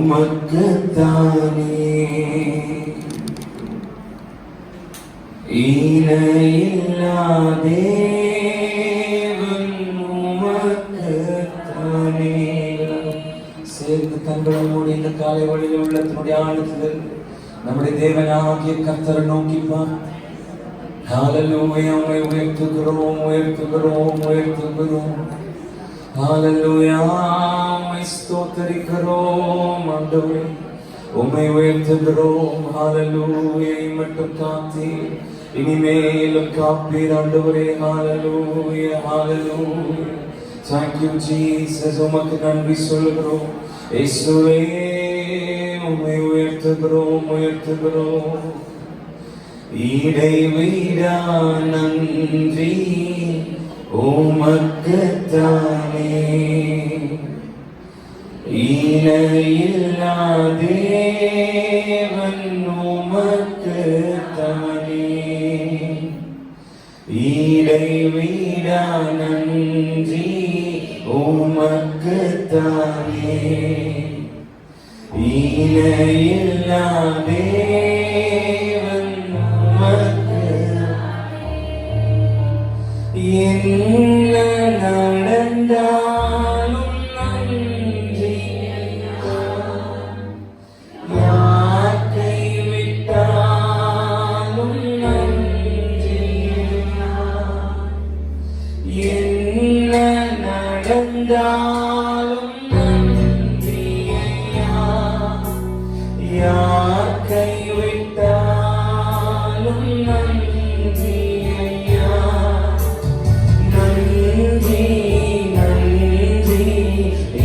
உமக்குத்தானே இணையில்லா தேவன் உமக்குத்தானே. சேர்ந்து கண்களை மூடி இந்த காலை வழியில் உள்ள தன்னுடைய ஆழத்தில் நம்முடைய தேவனாகிய கர்த்தரை நோக்கிப்பார். ஹல்லேலூயா, உம்மை உயர்த்துகிறோம் உயர்த்துகிறோம் உயர்த்துகிறோம். ஹல்லேலூயா, உம்மை ஸ்தோத்திரிக்கிறோம் ஆண்டவரே, உம்மை உயர்த்துகிறோம். ஹல்லேலூயா, மட்டும் காத்தி இனிமேலும் காப்பீர் ஆண்டவரே. ஹல்லேலூயா ஹல்லேலூயா. Thank you Jesus, உமக்கு நன்றி சொல்கிறோம். இயேசுவே, உம்மை உயர்த்துகிறோம் உயர்த்துகிறோம். இடைவிடா நன்றி உமக்குத்தானே இணையில்லா தேவன் உமக்குத்தானே இடைவிடா நன்றி உமக்குத்தானே இணையில்லா தேவன் உமக்கு. என்ன நடந்தாலும் நன்றி, யார் கைவிட்டாலும் நன்றி. என்ன நடந்தாலும் நன்றி ஐயா, யார் கைவிட்டாலும் நன்றி ஐயா. நன்றி நன்றி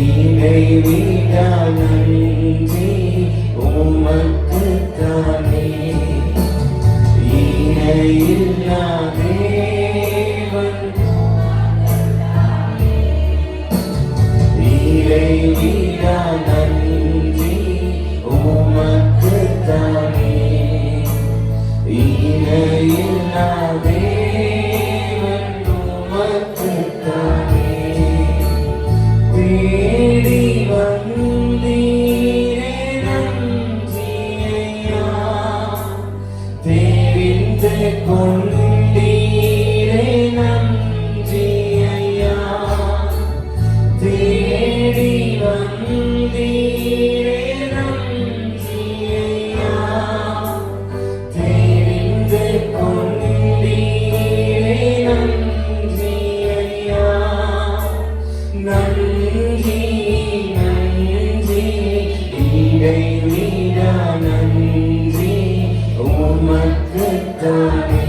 இடைவிடா நன்றி உமக்குத்தானே இணையில்லா தேவன் இடைவிடா நன்றி உமக்குத்தானே இணையில்லா தேவன் உமக்குத்தானே. தேடி வந்தீரே நன்றி ஐயா, தெரிந்து கொண்டீரே நன்றி ஐயா. தேடி வந்தீரே நன்றி ஐயா, தெரிந்து கொண்டீரே நன்றி ஐயா. நன்றி நன்றி இடைவிடா நன்றி உமக்குத்தானே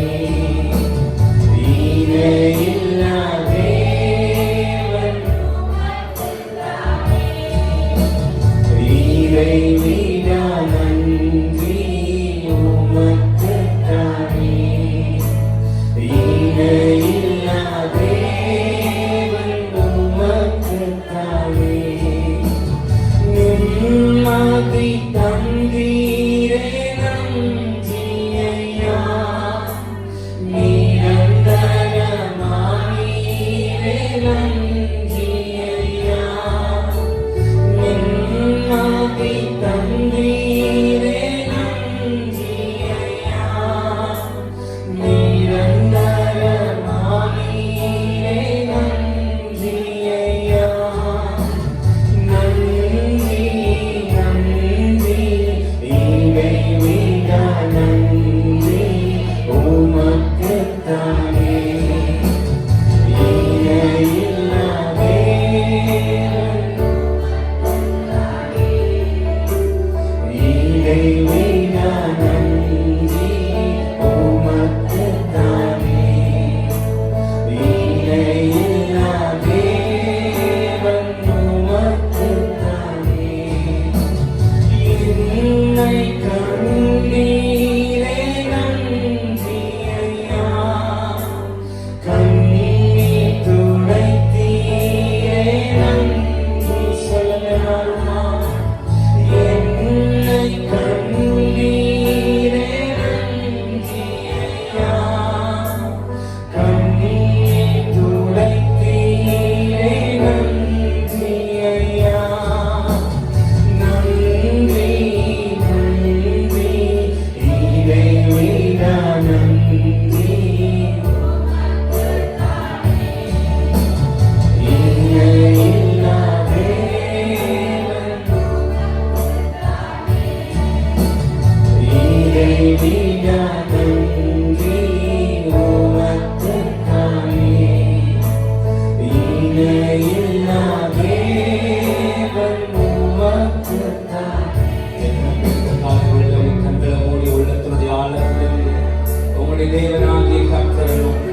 நம்முடைய தேவனாகிய கர்த்தரை நோக்கி.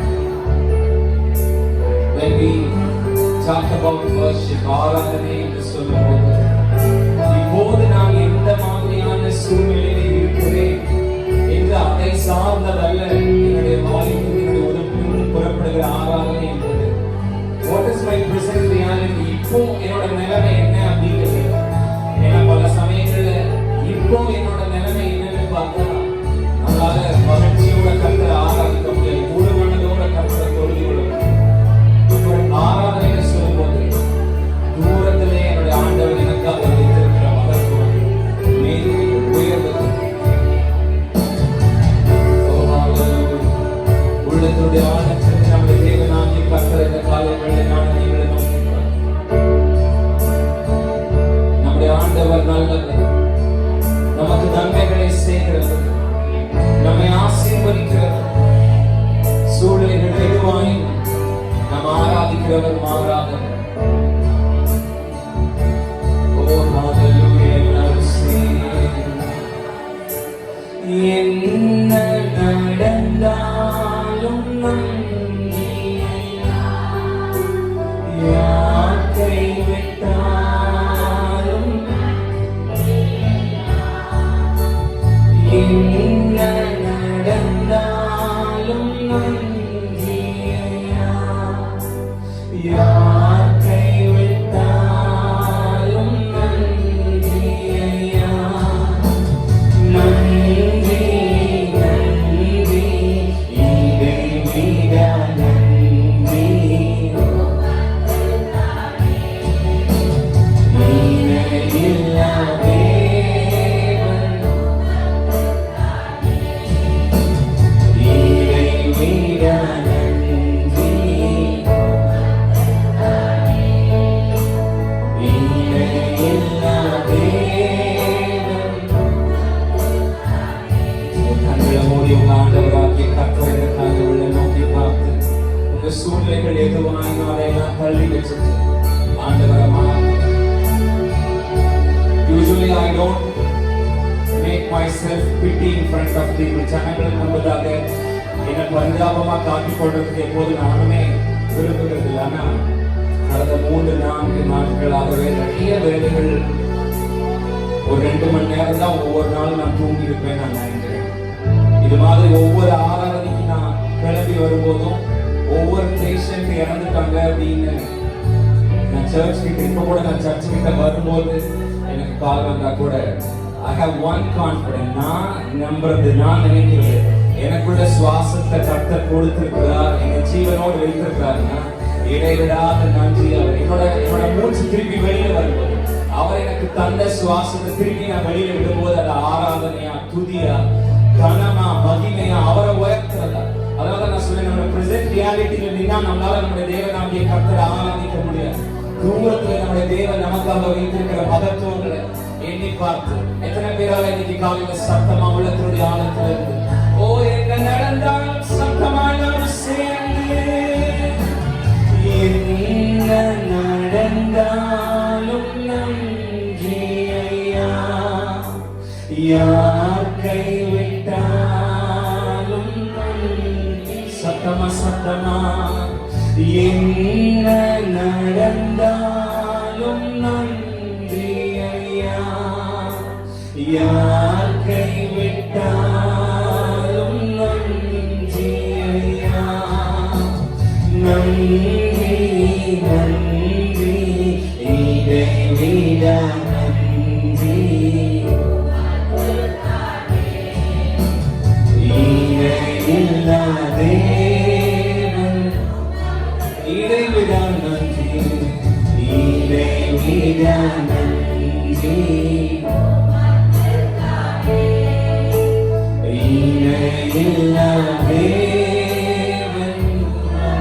When we talk about worship, ஆராதனை என்று சொல்லும்போது, இப்போது நான் எந்த மாதிரியான சூழ்நிலையில் இருக்கிறேன் என்று அதை சார்ந்ததல்ல என்னுடைய வாயிலிருந்து என்னுடைய உறுப்பினர்கள் புறப்படுகிற ஆராதனை என்பது. What is my present reality? இப்போ என்னோட நிலைமை என்ன அப்படிங்கிறது. ஏன்னா பல சமயங்கள்ல இப்போ என்னோட நிலைமை என்னன்னு பார்த்தா நம்மளால மகிழ்ச்சியோட கர்த்தரை ஆராதிக்க முடியாது, முழு மனதோட கர்த்தரை தொழுது கொள்ள முடியும். ஆராதனை சொல்லும்போது தூரத்திலே என்னுடைய ஆண்டவர் எனக்காக வைத்திருக்கிற மகத்துவம், மேன்மை, உயர்வு, உள்ளத்துடைய ஆழத்தில் நம்முடைய தேவனாகிய கர்த்தர் இந்த காலங்களில் நாணயங்களை நோக்கினார். நம்முடைய ஆண்டவர் நல்லவர், நமக்கு நன்மைகளை செய்கிறவர், நம்மை ஆசீர்வதிக்கிறவர். சூழ்நிலைகள் எதுவாயும் நாம் ஆராதிக்கிறவர் மாறாதவர். ஓ ஹalleluya, எல்லாரும் என்ன நடந்தாலும் நன்றி ஐயா, யார் கைவிட்டாலும் என்ன நடந்தாலும் நன்றி ஐயா, யார் கைவிட்டாலும் நன்றி ஐயா. நன்றி நன்றி இறைவிட நன்றி, இணையில்லா தேவன், இறைவிட நன்றி, இணையில்லா தேவன். கண்களை மூடி உங்க ஆண்டவராகிய கர்த்தரை எனக்காக உள்ள நோக்கி பார்த்து, உங்க சூழ்நிலைகள் எதுவாயினும் அதையெல்லாம் தள்ளி வச்சுட்டு ஆண்டவரை மாற்று. Usually I don't make myself pity in front of people. ஜனங்களுக்கு முன்பதாக என்னை பரிதாபமா காட்டிக் கொள்றதுக்கு எப்போது நானுமே விரும்புகிறது இல்லை. ஆனால் கடந்த 3-4 நாட்களாகவே நிறைய வேலைகள், ஒரு 2 மணி நேரம் தான் ஒவ்வொரு நாளும் நான் தூங்கி இருப்பேன் நான் நினைக்கிறேன். இது மாதிரி ஒவ்வொரு ஆராதனைக்கு நான் கிளம்பி வரும்போதும் ஒவ்வொரு பேஷண்ட் இறந்துட்டாங்க அப்படின்னு நான் சர்ச் கிட்ட, இப்ப கூட நான் சர்ச் கிட்ட வரும்போது எனக்கு கால் வந்தா கூட I have one confidence, நான் நம்புறது, நான் நினைக்கிறது, எனக்குள்ள சுவாசத்தை கர்த்தர் கொடுத்திருக்கிறார், எங்க ஜீவனோடு வைத்திருக்கிறாருன்னா இடைவிடாத நன்றி. அவர் என்னோட மூச்சு திருப்பி வெளியில வரும்போது, அவர் எனக்கு தந்த சுவாசத்தை திருப்பி நான் வெளியில விடும்போது அது ஆராதனையா, துதியா, கனமா, மகிமையா, அவரை உயர்த்துறதா. அதனால நான் சொல்றேன், நம்ம பிரசன்ட் ரியாலிட்டியில நின்னா நம்மளால நம்முடைய தேவனாகிய கர்த்தரை ஆராதிக்க முடியாது. தூரத்துல நம்முடைய தேவன் நமக்காக வைத்திருக்கிற மகத்துவங்களை எண்ணி பார்த்து எத்தனை பேரால இன்னைக்கு காலையில சத்தமா உள்ளத்தினுடைய ஆழத்துல இருந்து ஓ என்ன நடந்தாலும் சத்தமா எல்லாரும் சேர்ந்து என்ன நடந்தாலும் நன்றி ஐயா, யார் கைவிட்டாலும் நன்றி. சத்தமா சத்தமா என்ன நடந்தாலும் நன்றி ஐயா, யார் கைவிட்டாலும் நன்றி ஐயா. நன்றி நன்றி இறைவிட நன்றி, இணையில்லா தேவன், இறைவிட நன்றி, இறைவிட நன்றி, இணையில்லா தேவன்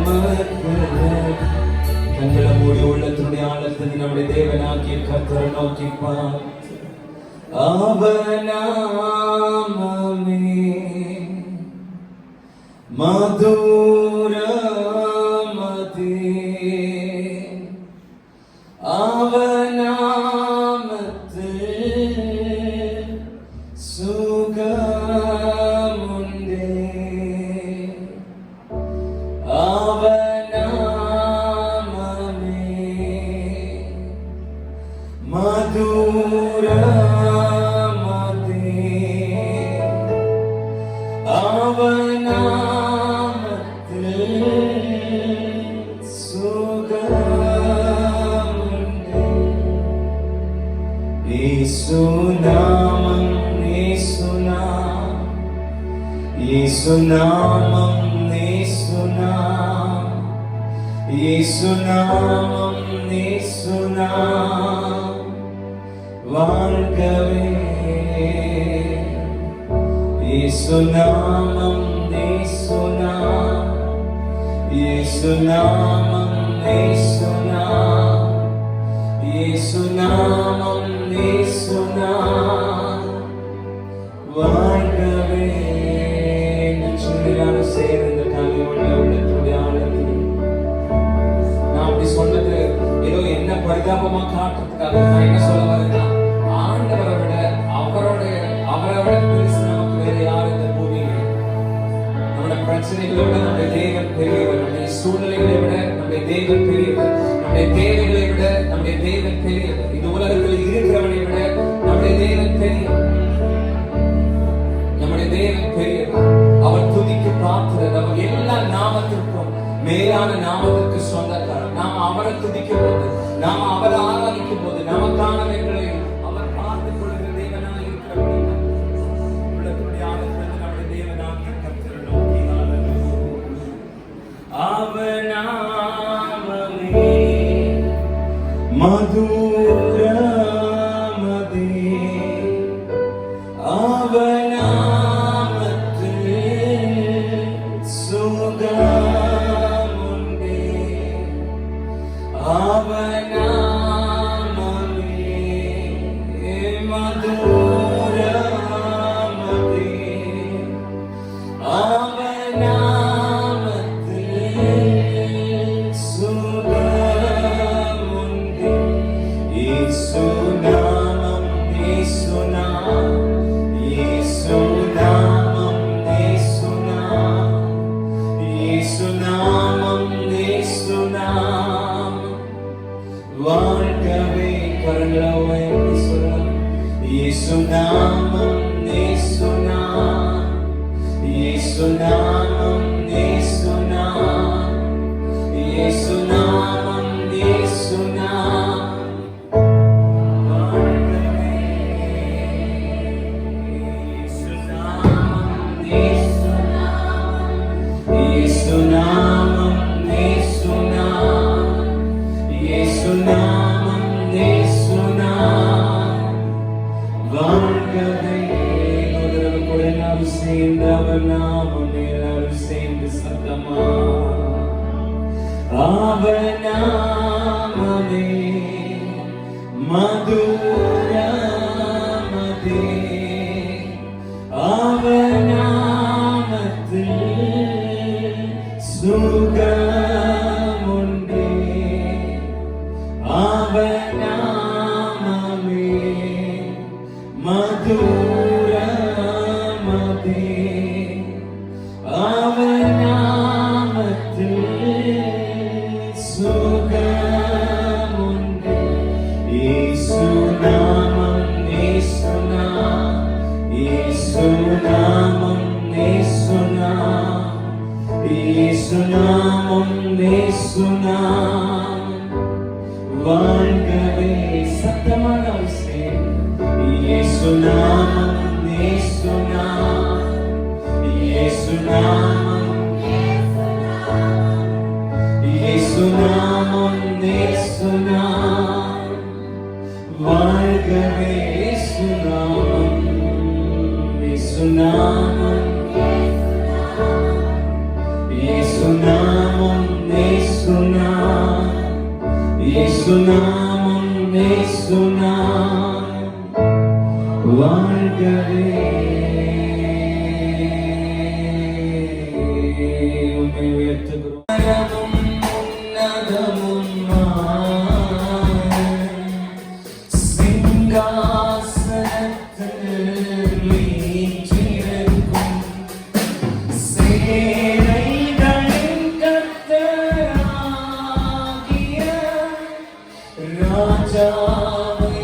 நமக்கு. கண்களை மூடி உள்ளத்தினுடைய ஆழத்தில் நம்முடைய தேவனாகிய கர்த்தரை நோக்கி பார்த்து, அவர் நாமமே மதுரமதே, அவர் நாமத்தில் சுகமுண்டே, இயேசுநாமம் இயேசுநாமம் இயேசுநாமம் இயேசுநாமம் வாழ்கவே இயேசுநாமம் இயேசுநாமம் இயேசுநாமம் இயேசுநாமம் இயேசுநாமம் இயேசுநாமம் வாழ்கவே சொல்லியான சேர்ந்த தலைவன உள்ளத்துடைய ஆழத்தில் நான் அப்படி சொன்னது ஏதோ என்ன பரிதாபமா காட்டுறதுக்காக நான் என்ன சொல்ல வரேன்னா ஆண்டவரை விட அவரை விட பெருசு நமக்கு வேற யார் இந்த பூமியில நம்முடைய பிரச்சனைகளை விட நம்முடைய தேவன் பெரியவர் நம்முடைய சூழ்நிலைகளை விட நம்முடைய தேவன் பெரியவர் நம்முடைய தேவைகளை விட நம்முடைய தேவன் பெரியவர் இந்த உலகத்தில் இருக்கிறவனை விட நம்முடைய தேவன் பெரியவர் நம்முடைய தேவன் பெரியவர் அவர் துதிக்கு பாத்திரர் அவர் எல்லா நாமத்திற்கும் மேலான நாமத்திற்கு சொந்தக்காரர் நாம் அவரை துதிக்கும் போது நாம் அவரை ஆராதிக்கும் போது நமக்கானவைகளை அவர் பார்த்துக் கொள்கிற தேவனாக இருக்கிறபடியால் உள்ளத்துடைய ஆழத்தில் நம்முடைய தேவனாகிய கர்த்தரை நோக்கி அவர் நாமமே மதுரமதே அவர் நாமத்தில் சுகமுண்டே அவர் நாமமே மதுரமதே அவர் நாமத்தில் சுகமுண்டே இயேசுநாமம் இயேசுநாமம் இயேசுநாமம் இயேசுநாமம் இயேசுநாமம் வாழ்கவே கரங்களை உயர்த்தி சொல்லலாம் இயேசுநாமம் இயேசுநாமம் இயேசுநாமம் இயேசுநாமம் இயேசுநாமம் இயேசுநாமம் வாழ்கவே இயேசுநாமம் இயேசுநாமம் இயேசுநாமம் இயேசுநாமம் வாழ்கவே ஒரு தடவை கூட எல்லாரும் சேர்ந்து அவர் நாமம் எல்லாரும் சேர்ந்து சத்தமா அவர் நாமமே மதுரமதே அவர் நாமத்தில் சுகமுண்டே அவர் நாமமே மதுரமதே அவர் நாமத்தில் சுகமுண்டே இயேசுநாமம் இயேசுநாமம் இயேசுநாமம் இயேசுநாமம் இயேசுநாமம் வாழ்கவே சத்தமான இயேசுநாமம் இயேசுநாமம் இயேசுநாமம் இயேசுநாமம் வாழ்கவே இயேசுநாமம் இயேசுநாமம் இயேசுநாமம் இயேசுநாமம் இயேசுநாமம் வாழ்கவே உம்மை உயர்த்துகிறோம் சிங்காசனத்தில் வீற்றிருக்கும் சேனைகளின் கர்த்தராகிய ராஜாவை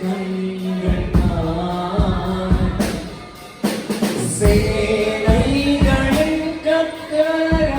கண்கள் காண சேனைகளின் கர்த்தராகிய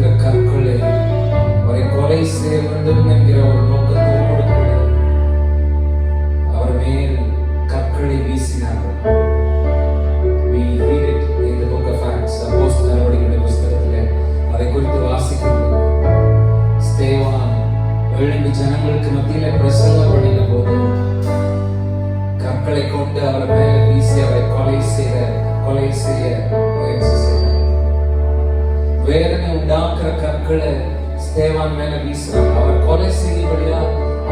இருக்கிற கற்களை அவரை கொலை செய்ய வேண்டும் என்கிற ஒரு நோக்கத்தோடு கூட அவர் மேல் கற்களை வீசினார்கள். We read it in the book of Acts. அப்போஸ்தலர் நடவடிக்கைகளின் புத்தகத்திலே அதை குறித்து வாசிக்கும்போது ஸ்தேவான் எழும்பி ஜனங்களுக்கு மத்தியிலே பிரசங்கம் பண்ணின போது கற்களை கொண்டு அவர் மேல வீசி அவரை கொலை செய்ய முயற்சி செய்தார். வேதனை உண்டாக்குற கற்களை ஸ்தேவான் மேல வீசுறாங்க. அவர் கொலை செய்யும்படியா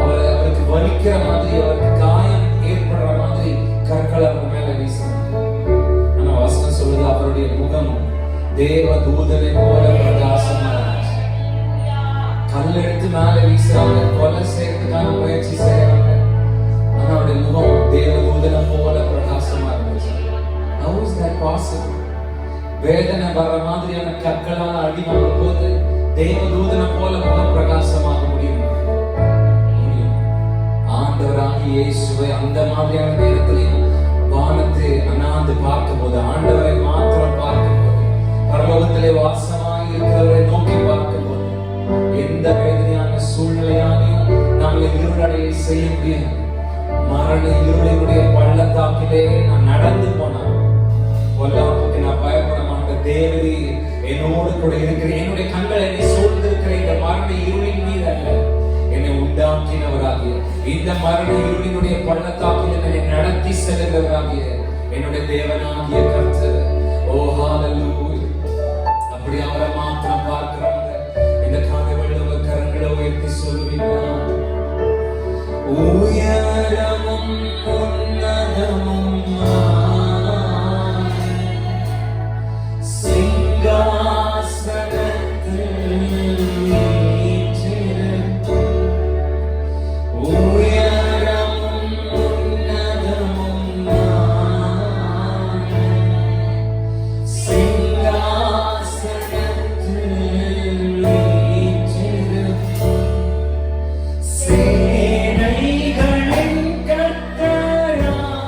அவருக்கு வலிக்கிற மாதிரி, அவருக்கு காயம் ஏற்படுற மாதிரி கற்களை அவர் மேல வீசுறாங்க. ஆனா வசனம் சொல்லுது அவருடைய முகம் தேவ தூதனை போல பிரகாசமா இருந்துச்சு. கல் எடுத்து மேல வீசுறாங்க, கொலை செய்யறதுக்கான முயற்சி செய்யறாங்க. ஆனா அவருடைய முகம் தேவ தூதனை போல பிரகாசமா இருந்துச்சு. How is that possible? வேதனை வர மாதிரியான கற்களால் அடி வாங்கும் போது தேவதூதனை போல முகம் பிரகாசமாக முடியும். ஆண்டவராகிய இயேசுவை அந்த மாதிரியான நேரத்திலையும் வானத்தை அண்ணாந்து பார்க்கும் போது, ஆண்டவரை மாத்திரம் பார்க்கும் போது, பரலோகத்திலே வாசமாய் இருக்கிறவரை நோக்கி பார்க்கும் போது, எந்த வேதனையான சூழ்நிலையாலையும் நம்மளை இருளடைய செய்ய முடியாது. மரண இருளினுடைய பள்ளத்தாக்கிலே நான் நடந்து போனேன், பொல்லாப்புக்கு நான் பயப்பட மாட்டேன். தேவதி என்னோடு கூட இருக்கிறேன். என்னுடைய கண்கள் என்னை சூழ்ந்திருக்கிற இந்த மரண இருளின் மீது அல்ல, என்னை உண்டாக்கினவராகிய இந்த மரண இருளினுடைய பள்ளத்தாக்கில் என்னை நடத்தி செல்கிறவராகிய என்னுடைய தேவனாகிய கர்த்தர். ஓ ஹalleluya. அப்படி அவரை மாத்திரம் பார்க்கிறவங்க இந்த காலையில் உங்க கரங்களை உயர்த்தி சொல்லுவீங்களா? உயரமும் உன்னதமும் சேனைகளின் கர்த்தராகிய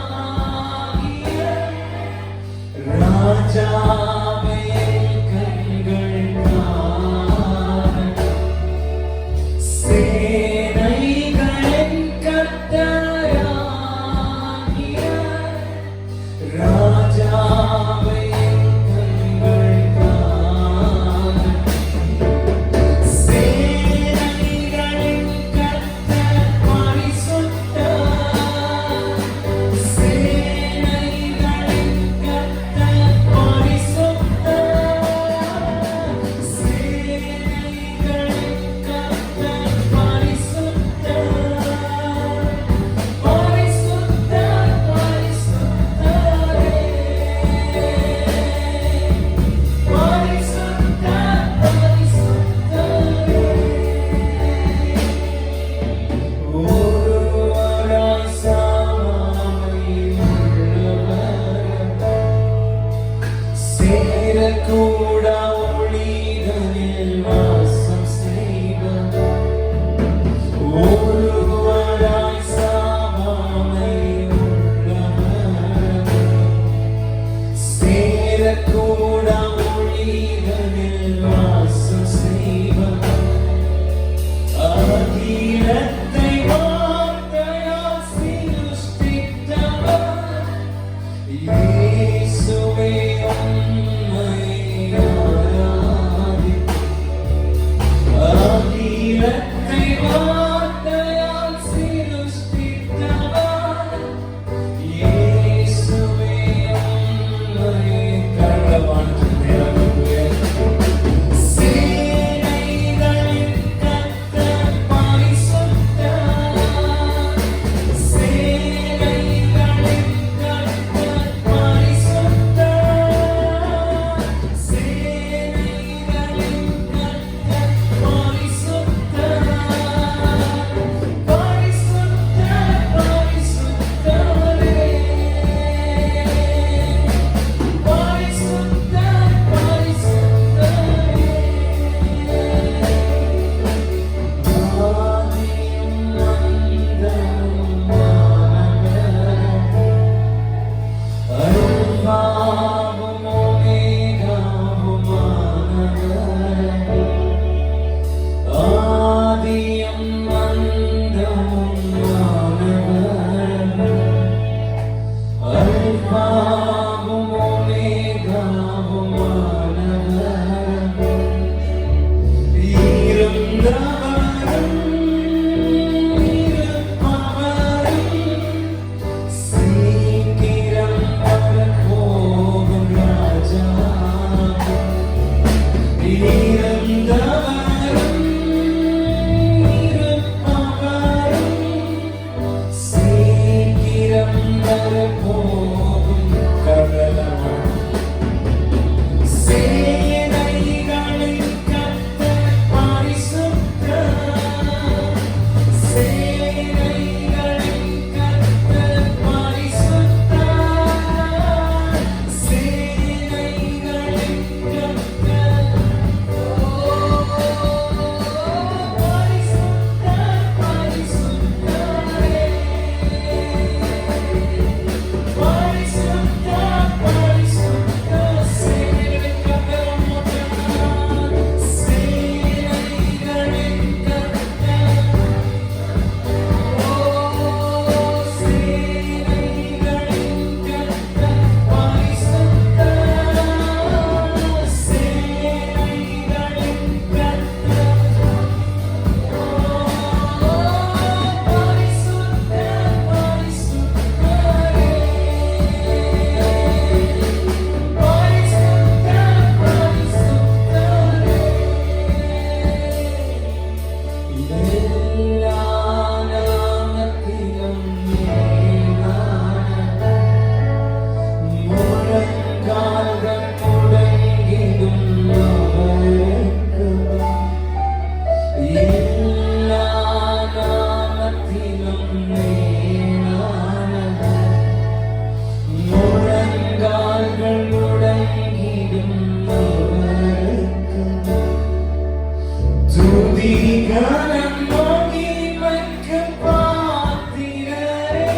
கனம் மகிமைக்கு பாத்திரரே,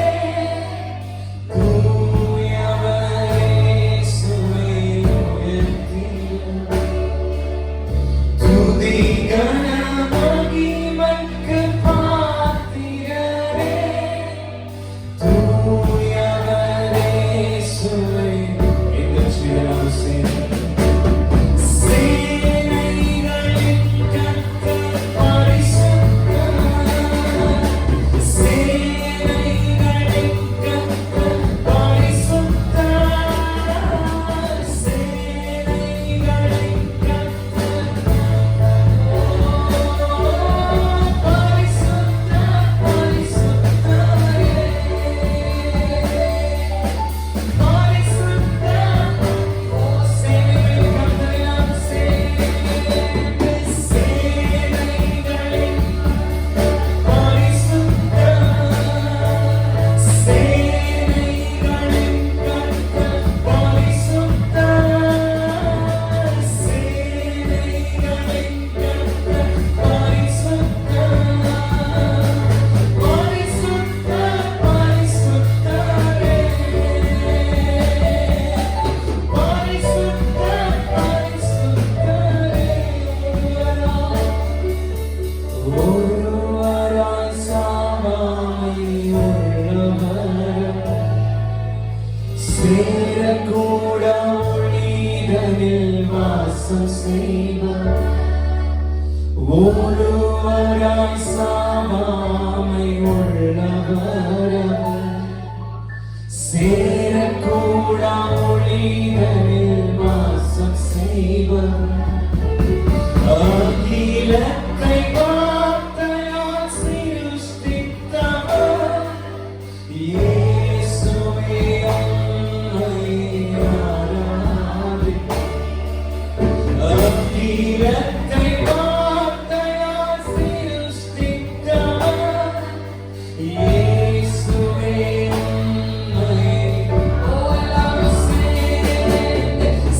தூயவரே இயேசுவை உயர்த்திடுவோம். துதி கனம் மகிமைக்கு பாத்திரரே, தூயவரே இயேசுவை. எங்கள் ஸ்ரீராம் சேர்ந்து சேரக்கூட ஒளிதனில் வாசம் செய்வார். ஒருவராய் சாவாமை உள்ளவர், சேரக்கூட ஒளிதனில் வாசம் செய்வார். அகிலத்தை வார்த்தையால் சிருஷ்டித்தவர் இயேசுவே, அகிலத்தை வார்த்தையால் சிருஷ்டித்தவர் இயேசுவே. எல்லாரும் சேர்ந்து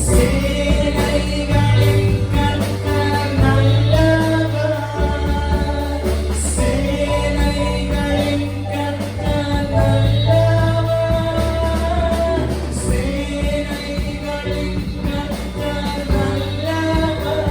சேனைகளின் கர்த்தர் நல்லவர், சேனைகளின் கர்த்தர் நல்லவர், சேனைகளின் கர்த்தர் நல்லவர்,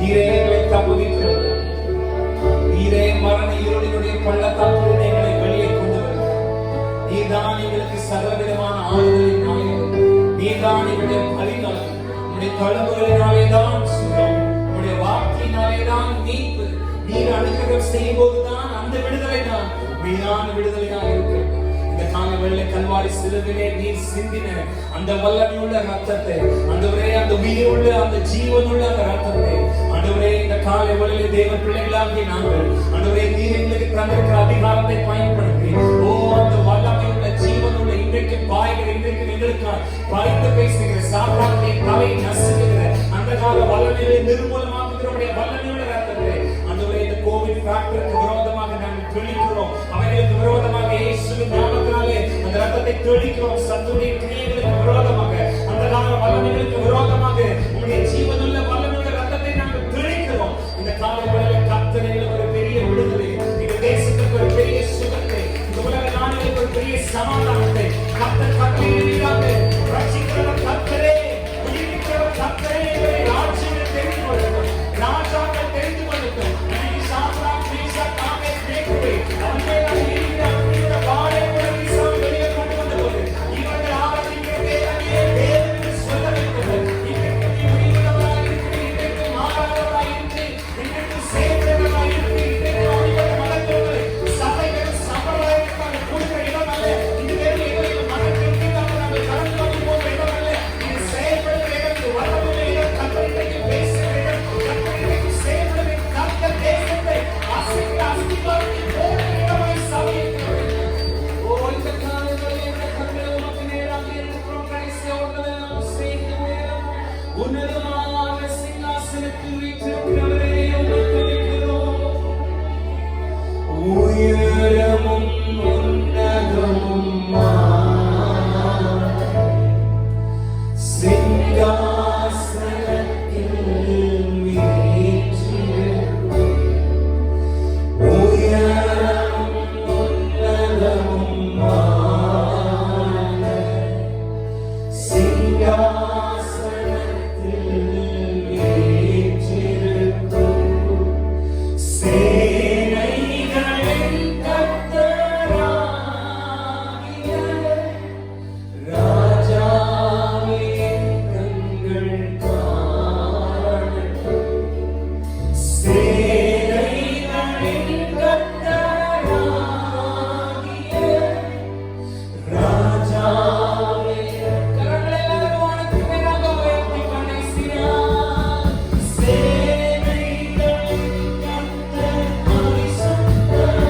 நீரே எங்களை தப்புவிக்கிறது, நீரே மரண இருளினுடைய பள்ளத்தாக்கிலிருந்து எங்களை வெளியே கொண்டு வருகிறார். நீதான் எங்களுக்கு சகலவிதமான ஆறுதலின் நாயகன், நீதான் எங்களுடைய பரிகாரம். உங்களுடைய தழும்புகளினாலே தான் சுகம், உங்களுடைய வார்த்தையினாலே தான் மீட்பு. நீர் அனுக்கிரகம் செய்யும் போதுதான் அந்த விடுதலை தான் மெய்யான விடுதலையாக இருக்கிறது. இந்த கால வெள்ளை கல்வாரி சிலுவிலே நீர் சிந்தின அந்த வல்லமையுள்ள ரத்தத்தை, ஆண்டவரே, அந்த உயிருள்ள அந்த ஜீவனுள்ள அந்த ரத்தத்தை, ஆண்டவரே, இந்த காலை வேளையிலே தேவ பிள்ளைகளாகிய நாங்கள், ஆண்டவரே, நீர் எங்களுக்கு தந்திருக்கிற அதிகாரத்தை பயன்படுத்தி, ஓ அந்த வல்லமையுள்ள ஜீவனுள்ள இன்றைக்கு பாய்கிற, இன்றைக்கு எங்களுக்கு பறித்து பேசுகிற, சாத்தானுடைய தலை நசுக்குகிற அந்த கால வல்லமையை நிர்மூலமாக்குகிற வல்லமையுள்ள ரத்தத்தை, ஆண்டவரே, இந்த கோவிட் ஃபேக்டருக்கு விரோதமாக நாங்கள் தெளிக்கிறோம். அவர்களுக்கு விரோதமாக இயேசுவின் நாமத்தினாலே அந்த ரத்தத்தை தெளிக்கிறோம். சத்துருடைய கிரியைகளுக்கு விரோதமாக, அந்த கால வல்லமைகளுக்கு விரோதமாக உங்களுடைய ஜீவனுள்ள வல்லமையுள்ள ரத்தத்தை நாங்கள் தெளிக்கிறோம். இந்த கால வேளையிலே கர்த்தர் எங்களுக்கு ஒரு பெரிய விடுதலை, இந்த தேசத்துக்கு ஒரு பெரிய சுகத்தை, இந்த உலக நாடுகளுக்கு ஒரு பெரிய சமாதானத்தை கர்த்தர் கட்டளையிடுகிறாங்க. ரட்சிக்கிறவர் கர்த்தரே, உயிர்ப்பிக்கிறவர் கர்த்தரே. இவரை ராஜ்யங்கள் தெரிந்து கொள்ளட்டும், ராஜாக்கள் தெரிந்து கொள்ளட்டும். இன்னைக்கு சாத்ராக், மேஷாக், ஆபேத்நேகோவை அவர்களால் இருக்கிற வாளை கூட வீசாமல் வெளியே கொண்டு வந்தபோது இவர்கள் ஆராதிக்கிற தேவனையே தேவன் என்று சொல்ல வைத்தவர். இன்றைக்கு நீ உயிர்த்தவராய் இருக்கிற, இன்றைக்கு மாறாதவராய் இருக்கிற, இன்றைக்கு சேர்ந்தவராய் இருக்கிற, இன்றைக்கு அவர்கள் மதத்தோடு சபைகள் சம்பிரதாயங்கள் கொடுக்கிற இடம் அல்ல. இது வேறு எங்களுக்கு மதத்திற்கு நாங்கள் கடந்து வந்து போகிற இடம் அல்ல. இது செயல்படுகிற இடம், இது வளமுள்ள இடம், கத்தரிக்கு பேசுகிற இடம், கத்தரிக்கு செயல்படுகிற கர்த்தர் தேசத்தை அசைக்கிற அஸ்திபாரத்தை போடுகிற இடமாய் சபை இருக்கிறது. ஓ, இந்த காலங்களில் இந்த கண்களை உமக்கு நேராக இருக்கிறோம். கடைசியோடு நாம் சேர்ந்து உயரம் உன்னதமான சிங்காசனத்தில் வீற்றிருக்கிறவரே, உமக்கு துதிக்கிறோம். உயரமும் உன்னதமும் சிங்காசனத்தில் வீற்றிருக்கும் உயரமும் உன்னதமும் சிங்காசனத்தில் வீற்றிருக்கும் சேனைகளின் கர்த்தராகிய ராஜாவே, கண்கள் காணட்டும். சேனைகளின் கர்த்தராகிய ராஜாவே, கரங்களை எல்லாரும் வானத்துக்கு நேராக உயர்த்தி கடைசினார். சேனைகளின் கர்த்தர் பரிசுத்தர்,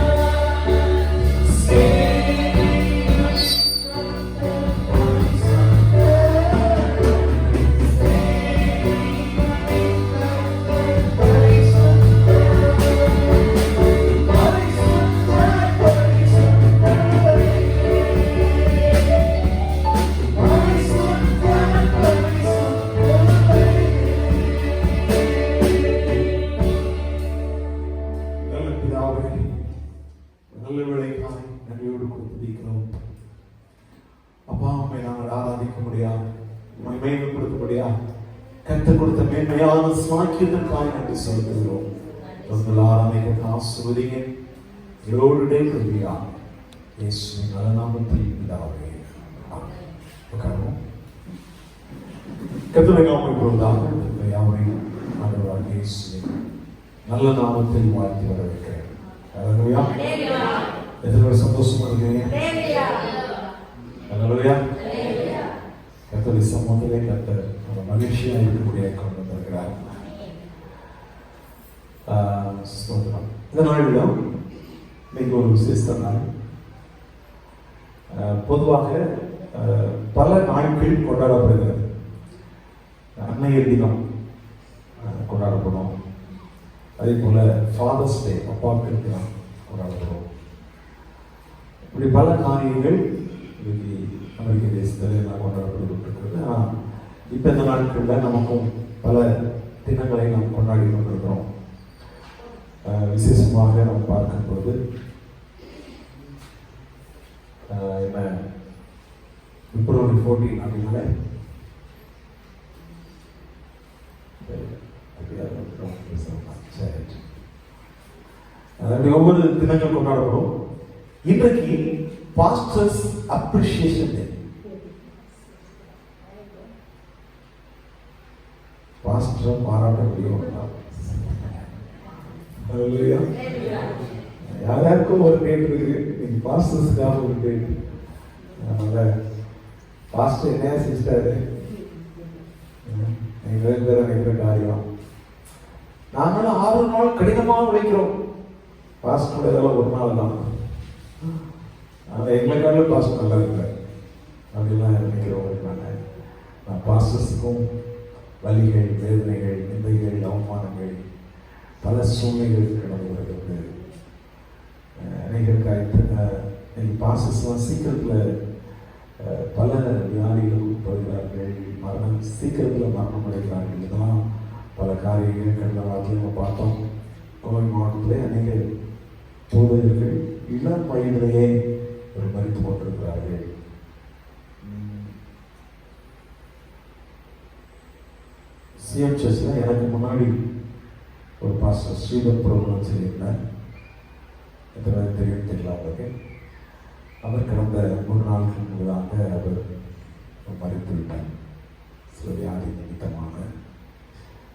சேனைகளின் கர்த்தர் நல்ல பிதாவே, நல்ல வேளைக்காய் நன்றியோடு கொடுத்திருக்கிறோம். அப்பா, உம்மை நாங்கள் ஆராதிக்க முடியாது, உம்மை மேன்மைப்படுத்த முடியாது. கர்த்தர் கொடுத்த மேன்மையான சாக்கியத்திற்காக நன்றி செலுத்துகிறோம். உங்கள் ஆராதனைக்கு ஆசீர்வதிங்க, எங்களோடு கருவியா இயேசுவின் நல்ல நாமத்தில் பிதாவே, ஆமென். உட்காருவோம். கர்த்தருடைய நாமம் இப்பொழுதாக யாவரையும் ஆண்டவராகிய இயேசுவின் நல்ல நாமத்தில் வாழ்த்தி வரவேற்கிறேன். ஹல்லேலூயா. எத்தனை சந்தோஷமா இருக்கீங்க? ஹல்லேலூயா. கர்த்தருடைய சமூகத்திலே கர்த்தர் மகிழ்ச்சியாக இருக்கக்கூடிய கொண்டு வந்திருக்கிறார். ஸ்தோத்திரம். இந்த நாளிலும் மிக ஒரு விசேஷ நாள். பொதுவாக பல நாட்கள் கொண்டாடப்படுகிறது. அன்னையர் தினம் கொண்டாடப்படும். அதே போல ஃபாதர்ஸ் டே, அப்பாக்கள் தினம் கொண்டாடப்படும். இப்படி பல காரியங்கள் இன்னைக்கு அமெரிக்க தேசத்தில் எல்லாம் கொண்டாடப்பட்டு இருக்கிறது. ஆனால் இப்போ இந்த நாட்களில் நமக்கும் பல தினங்களை நாம் கொண்டாடி கொண்டிருக்கிறோம். விசேஷமாக நாம் பார்க்கும்போது என்ன பிப்ரவரி 14 அப்படின்னால சரி, அதாவது ஒவ்வொரு தினங்கள் கொண்டாடப்படும். இன்றைக்கு பாஸ்டர்ஸ் அப்ரிசியேஷன் டே. பாஸ்டர் பாராட்டக்கூடிய ஒரு நாள். யாருக்கும் ஒரு டேட் இருக்கு, நீங்க பாஸ்டர்ஸ்க்காக ஒரு டேட். அதனால பாஸ்டர் என்ன சிஸ்டர் நினைக்கிற காரியம். நாங்களும் 6 நாள் கடினமாக உழைக்கிறோம். பாஸ்டர் இதெல்லாம் ஒரு நாள் தான். ஆனால் எங்களுக்காக பாஸ்டர் நல்லா இருக்கிறார் அப்படிலாம் நினைக்கிறவங்களுக்கு நான் பாஸ்டர்ஸுக்கும் வலிகள், வேதனைகள், நிந்தைகள், அவமானங்கள், பல சூழ்நிலைகள் கடந்து வருகிறது. அநேகருக்கு பாஸ்டர்ஸ்லாம் சீக்கிரத்தில் பல வியாதிகளுக்கு உட்படுகிறார்கள், சீக்கிரத்தில் மரணம் அடைகிறார்கள். இதெல்லாம் பல காரியங்கள் கடந்த வாரத்தில் நம்ம பார்த்தோம். கோவை மாவட்டத்திலே அநேக போதகர்கள் இளம் வயதிலேயே ஒரு மறித்து கொண்டிருக்கிறார்கள். சிஎம் சர்ச்சில் எனக்கு முன்னாடி ஒரு பாஸ்டர் ஸ்ரீதர் ப்ரோக்ராம் செய்திருந்தார். எத்தனை தெரியும் தெரியல அவருக்கு. அவர் கடந்த 3 நாளுக்கு முன்னதாக அவர் மறித்து விட்டார் சில வியாதி நிமித்தமாக.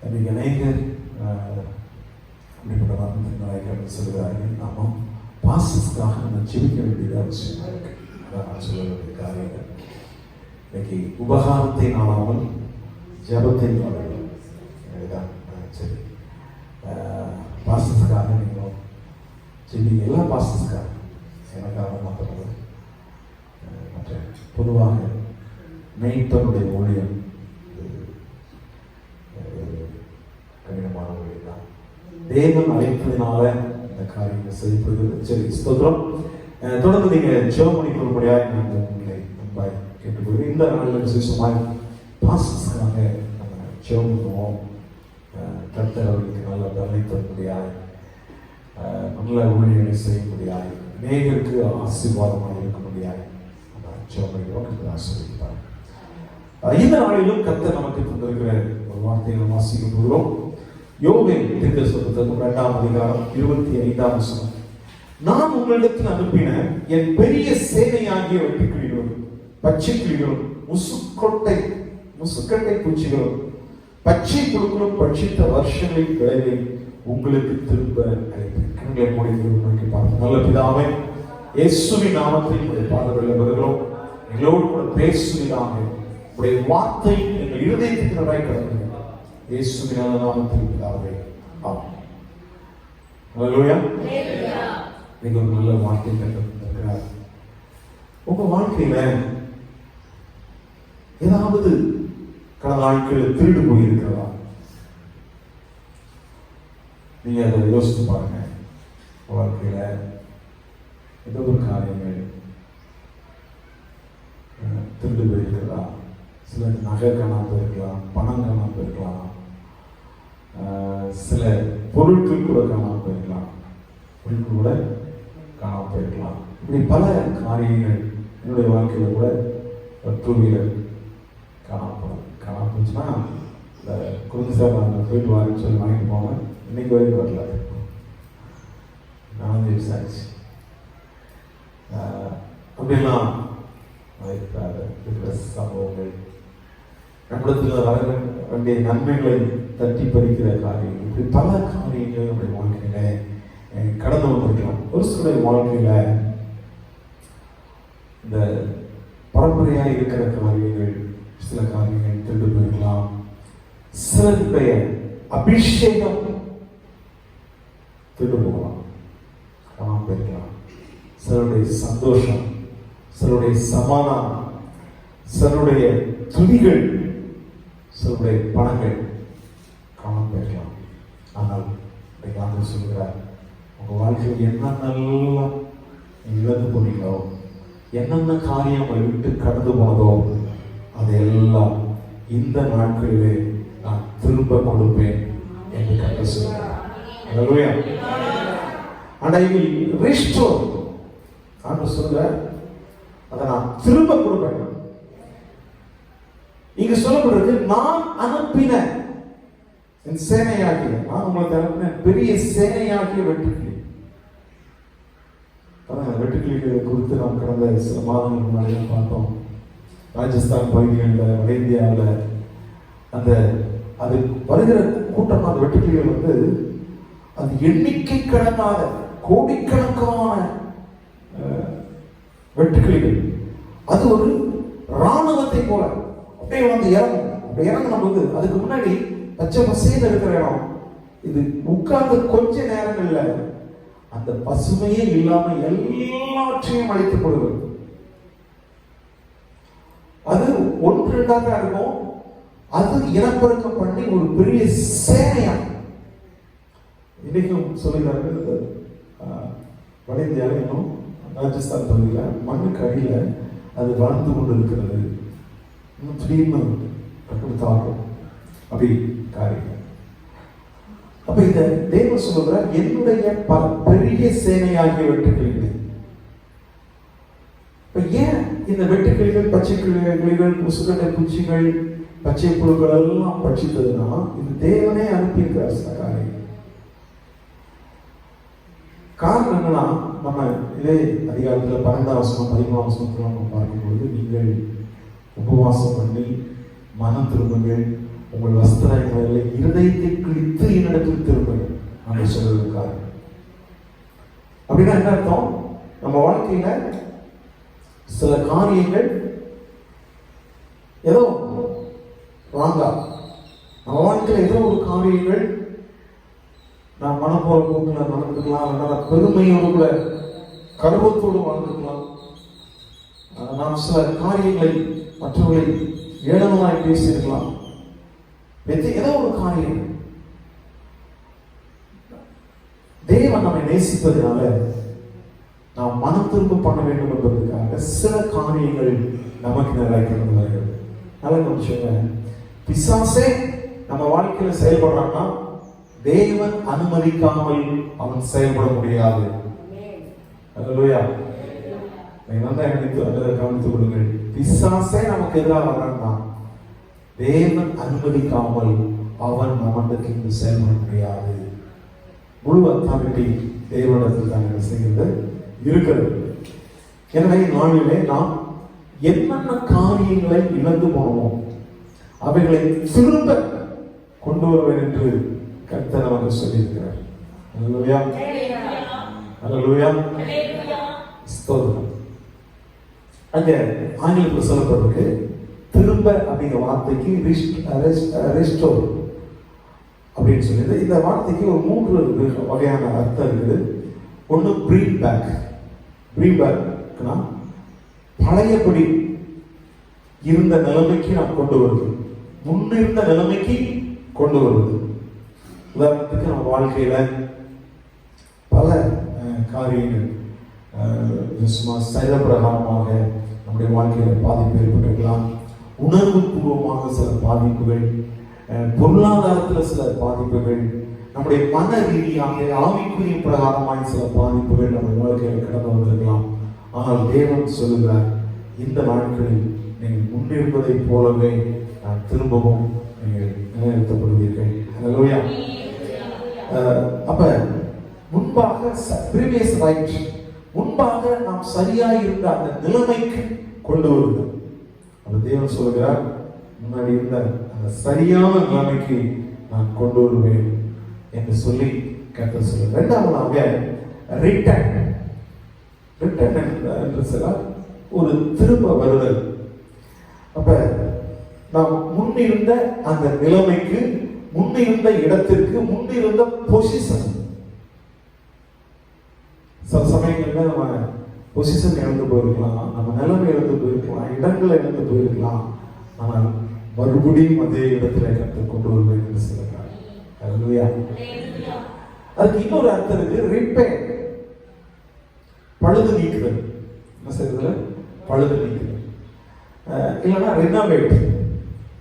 அன்றைக்கு அநேகர் அப்படிப்பட்ட மரணத்தின் சொல்கிறார்கள். நாம பாஸ்டர்ஸ்க்காக நம்ம ஜெபிக்க வேண்டியது அவசியமாக இருக்கு. அதான் நான் சொல்ல வேண்டிய காரியங்கள். இன்னைக்கு உபகாரத்தை நாளாமல் ஜபத்தை நாள சரி, பாஸ்டர்ஸ்க்காக நீங்கள் ஜெபிங்க. எல்லா பாஸ்டர்ஸ்க்காக, எனக்காக மாத்திரம் மற்ற பொதுவாக மெய்ப்பனுடைய ஊழியம் கடினமான ஊழியம் தான். தேவன் அழைப்பதினால இந்த காரியங்கள் செய்யப்படுகிறது. சரி, ஸ்தோத்திரம். தொடர்ந்து நீங்க ஜெபம் பண்ணிக்கொள்ளும்படியாக நாங்கள் உங்களை அன்பாய் கேட்டுக்கொள்கிறேன். இந்த நாளில் விசேஷமாய் பாஸ்டர்ஸ்க்காக நம்ம ஜெபம் பண்ணுவோம். கர்த்தர் அவர்களுக்கு நல்ல பலனை தரும்படியாக, நல்ல ஊழியர்களை செய்யும்படியாக, அநேகருக்கு ஆசீர்வாதமாக இருக்கும்படியாக ஜெபம் பண்ணுகிறோம். கர்த்தர் ஆசீர்வதிப்பார். இந்த நாளிலும் கர்த்தர் நமக்கு தந்திருக்கிற ஒரு வார்த்தையை நாம் வாசிக்க போகிறோம். யோவேல் தீர்க்கதரிசன புத்தகம் 2ஆம் அதிகாரம் 25ஆம் வசனம். நான் உங்களிடத்தில் அனுப்பின என் பெரிய சேனையாகிய வெட்டுக்கிளிகளும், பச்சை கிளிகளும், முசுக்கட்டை பூச்சிகளும், பச்சை புழுக்களும் பட்சித்த வருஷங்களின் விளைவை உங்களுக்கு திரும்ப அழைப்பேன். கண்களை மூடி நோக்கி பார்ப்போம். நல்ல பிதாவே, இயேசுவின் நாமத்தில் உடைய பாதங்களில் வருகிறோம். எங்களோடு கூட பேசுவதாக உடைய வார்த்தை எங்கள் இருதயத்துக்கு நன்றாய் கடந்து இயேசுவின் நாமத்தில் பிதாவே, ஆமென். ஹல்லேலூயா. நீங்க ஒரு நல்ல வார்த்தை கேட்டிருக்கிறார். உங்க வாழ்க்கையில ஏதாவது கடந்த நாட்களில் திருடு போயிருக்கிறதா? நீங்க அதை யோசித்து பாருங்க. வாழ்க்கையில ஏதோ ஒரு காரியங்கள் திருடு போயிருக்கிறதா? சில நகை காணாம போயிருக்கலாம், பணம் காணாம போயிருக்கலாம், சில பொருட்கள் கூட காணாம போயிருக்கலாம், பொருட்கள் கூட காணாம போயிருக்கலாம். இப்படி பல காரியங்கள் என்னுடைய வாழ்க்கையில கூட 2 வீலர் காணாம போச்சுன்னா, இந்த குழந்தை சார் நாங்கள் போயிட்டு வாங்கன்னு சொல்லி வாங்கிட்டு போவேன். இன்னைக்கு வரைக்கும் வரல. நான் விசாரிச்சு அப்படிலாம் இருக்கிற சம்பவங்கள், நம்மிடத்தில் வர வேண்டிய நன்மைகளை தட்டி பறிக்கிற காரியங்கள், இப்படி பல காரியங்கள் நம்முடைய வாழ்க்கையில கடந்து வந்திருக்கலாம். ஒரு சில வாழ்க்கையில இந்த பரம்பரையாக இருக்கிற காரியங்கள், சில காரியங்கள் திருடு போயிருக்கலாம். சிலருடைய அபிஷேகம் திருடு போகலாம், காணாம போயிருக்கலாம். சிலருடைய சந்தோஷம், சிலருடைய சமாதானம், சிலருடைய துணிகள், சிலருடைய பணங்கள் காணாம போயிருக்கலாம். ஆனால் ஆண்டவர் சொல்கிறார், உங்க வாழ்க்கையில் என்னென்னலாம் இழந்து போனீங்களோ, என்னென்ன காரியம் உங்களை விட்டு கடந்து போனதோ, அதையெல்லாம் இந்த நாட்களிலே நான் திரும்ப கொடுப்பேன் என்று கர்த்தர் சொல்கிறார். ஹல்லேலூயா. And I will restore. ஆண்டவர் சொல்கிறார், அதை நான் திரும்ப கொடுப்பேன். இங்க சொல்லப்படுறது நான் அனுப்பின என் சேனையாகிய, நான் உங்களுக்கு அனுப்பின பெரிய சேனையாகிய வெட்டுக்கிளி. வெட்டுக்கிளிகளை குறித்து நாம் கடந்த சில மாதங்களுக்கு முன்னாடி பார்த்தோம். ராஜஸ்தான் பகுதிகளில், வட இந்தியாவில் அந்த அது வருகிற கூட்டம், அந்த வெட்டுக்கிளிகள் வந்து அது எண்ணிக்கை கடனாத கோடிக்கணக்கான வெட்டுக்கிளிகள். அது ஒரு இராணுவத்தை போல அப்படியே வந்து இறங்கும். அப்படி இறங்கின போது அதுக்கு முன்னாடி பச்சை பசேல இருக்கிற இடம், இது உட்கார்ந்து கொஞ்ச நேரங்கள்ல அந்த பசுமையே இல்லாம எல்லாற்றையும் அழித்துக் கொள்வது. அது ஒன்று ரெண்டாக இருக்கும். அது இனப்பெருக்கம் பண்ணி ஒரு பெரிய சேனையா இன்னைக்கும் சொல்லுகிறார்கள். வட இந்தியாவில் இன்னும் ராஜஸ்தான் பகுதியில் மண்ணுக்கு அடியில் அது வளர்ந்து கொண்டு இருக்கிறது. இன்னும் திடீர்னு தாக்கும் அப்படி காரியம். அப்ப இந்த தேவன் சொல்லுகிறார், என்னுடைய பெரிய சேனையாகிய வெட்டுக்கிளிகள். இப்ப ஏன் இந்த வெட்டுக்கிளிகள், பச்சை கிளிகள், முசுகட்டை பூச்சிகள், பச்சை புழுக்கள் எல்லாம் பட்சித்ததுன்னா, இது தேவனே அனுப்பியிருக்கிறார் சில காரியம். காரணம் என்னன்னா, நம்ம இதே அதிகாரத்தில் 12ஆம் வசனம் 13ஆம் வசனத்தில் நம்ம பார்க்கும்போது, நீங்கள் உபவாசம் பண்ணி மனம் திரும்புங்கள், உங்கள் வஸ்திரங்களை இருதயத்தை கிழித்து என்னிடத்தில் திரும்புங்கள் நம்ம சொல்வதற்காக. அப்படின்னா என்ன அர்த்தம்? நம்ம வாழ்க்கையில சில காரியங்கள் ஏதோ வாங்கா, நம்ம வாழ்க்கையில ஏதோ ஒரு காரியங்கள் நான் மனம் போற போக்குல நடந்துக்கலாம், பெருமையோடு கர்வத்தோடு வாழ்ந்துக்கலாம். நாம் சில காரியங்களை மற்றவர்களை ஏளனமாய் பேசியிருக்கலாம். ஏதோ ஒரு காரியம். தேவன் நம்மை நேசிப்பதனால நாம் மனம் திரும்ப பண்ண வேண்டும் என்பதற்காக சில காரியங்கள் நமக்கு நேராக கடந்து வருகிறது. நல்ல நிமிஷங்க, பிசாசே நம்ம வாழ்க்கையில செயல்படுறான்னா தேவன் அனுமதிக்காமல் அவன் செயல்பட முடியாது. அல்லேலூயா. கவனித்துக் கொள்ளுங்கள். பிசாசே நமக்கு எதிராக வர்றான்னா தேவன் அனுமதிக்காமல் அவன் நம்மளுக்கு செயல்பட முடியாது. முழு அத்தாரிட்டி தேவனிடத்தில் தான் என்ன செய்கிறது இருக்கிறது. எனவே நாளிலே நாம் என்னென்ன காரியங்களை இழந்து போனோம் அவைகளை திரும்ப கொண்டு வருவேன் என்று கர்த்தர் நமக்கு சொல்லியிருக்கிறார். அல்லேலூயா, அல்லேலூயா, ஸ்தோத்திரம். அங்க ஆங்கிலத்தில் சொல்லப்பட்டிருக்கு, திரும்ப அப்படிங்கிற வார்த்தைக்கு ரெஸ்டோர் அப்படின்னு சொல்லிட்டு, இந்த வார்த்தைக்கு ஒரு 3 வகையான அர்த்தம் இருக்குது. ஒன்று ப்ரீங் பேக். ப்ரீங் பேக்னா பழையபடி இருந்த நிலைமைக்கு நாம் கொண்டு வருவது, முன்னிருந்த நிலைமைக்கு கொண்டு வருவது. உதாரணத்துக்கு நம்ம வாழ்க்கையில பல காரியங்கள் சும்மா சைவப்பிரகாரமாக நம்முடைய வாழ்க்கையில பாதிப்பு ஏற்பட்டிருக்கலாம். உணர்வு பூர்வமாக சில பாதிப்புகள், பொருளாதாரத்தில் சில பாதிப்புகள், நம்முடைய மன ரீதியாக ஆவிக்குரிய பிரகாரமாக சில பாதிப்புகள் நம்ம வாழ்க்கையில் கடந்து வந்திருக்கலாம். ஆனால் தேவன் சொல்லுகிறார், இந்த நாட்களில் நீங்கள் முன்னிருப்பதை போலவே நான் திரும்பவும் நீங்கள் நிலைநிறுத்தப்படுவீர்கள். அல்லேலூயா. அப்ப முன்பாக previous right, முன்பாக நாம் சரியாக இருந்த அந்த நிலைமைக்கு கொண்டு வருவது. அந்த தேவன் சொல்லுகிறார், முன்னாடி இருந்த அந்த சரியான நிலைமைக்கு நான் கொண்டு வருவேன் என்று சொல்லி கர்த்தர் சொல்லுவார். இரண்டாவதாக ரிட்டர்ன். ரிட்டர்ன் என்று சொன்னால் ஒரு திரும்ப வருதல். அப்ப நாம் முன்னிருந்த அந்த நிலைமைக்கு, முன்னிருந்த இடத்திற்கு, முன்னிருந்த பொசிஷன். சில சமயங்கள்ல நம்ம பொசிஷன் இழந்து போயிருக்கலாம், நம்ம நிலைமை இழந்து போயிருக்கலாம், இடங்களை இழந்து போயிருக்கலாம். ஆனால் மறுபடியும் அதே இடத்துல கர்த்தர் கொண்டு வருவேன் என்று சொல்லுகிறார். அல்லேலூயா. அதுக்கு இன்னொரு அர்த்தம் இருக்கு, ரிப்பேர். பழுது நீக்குதல். என்ன செய்யறது? பழுது நீக்குதல். இல்லைன்னா ரெனோவேட்,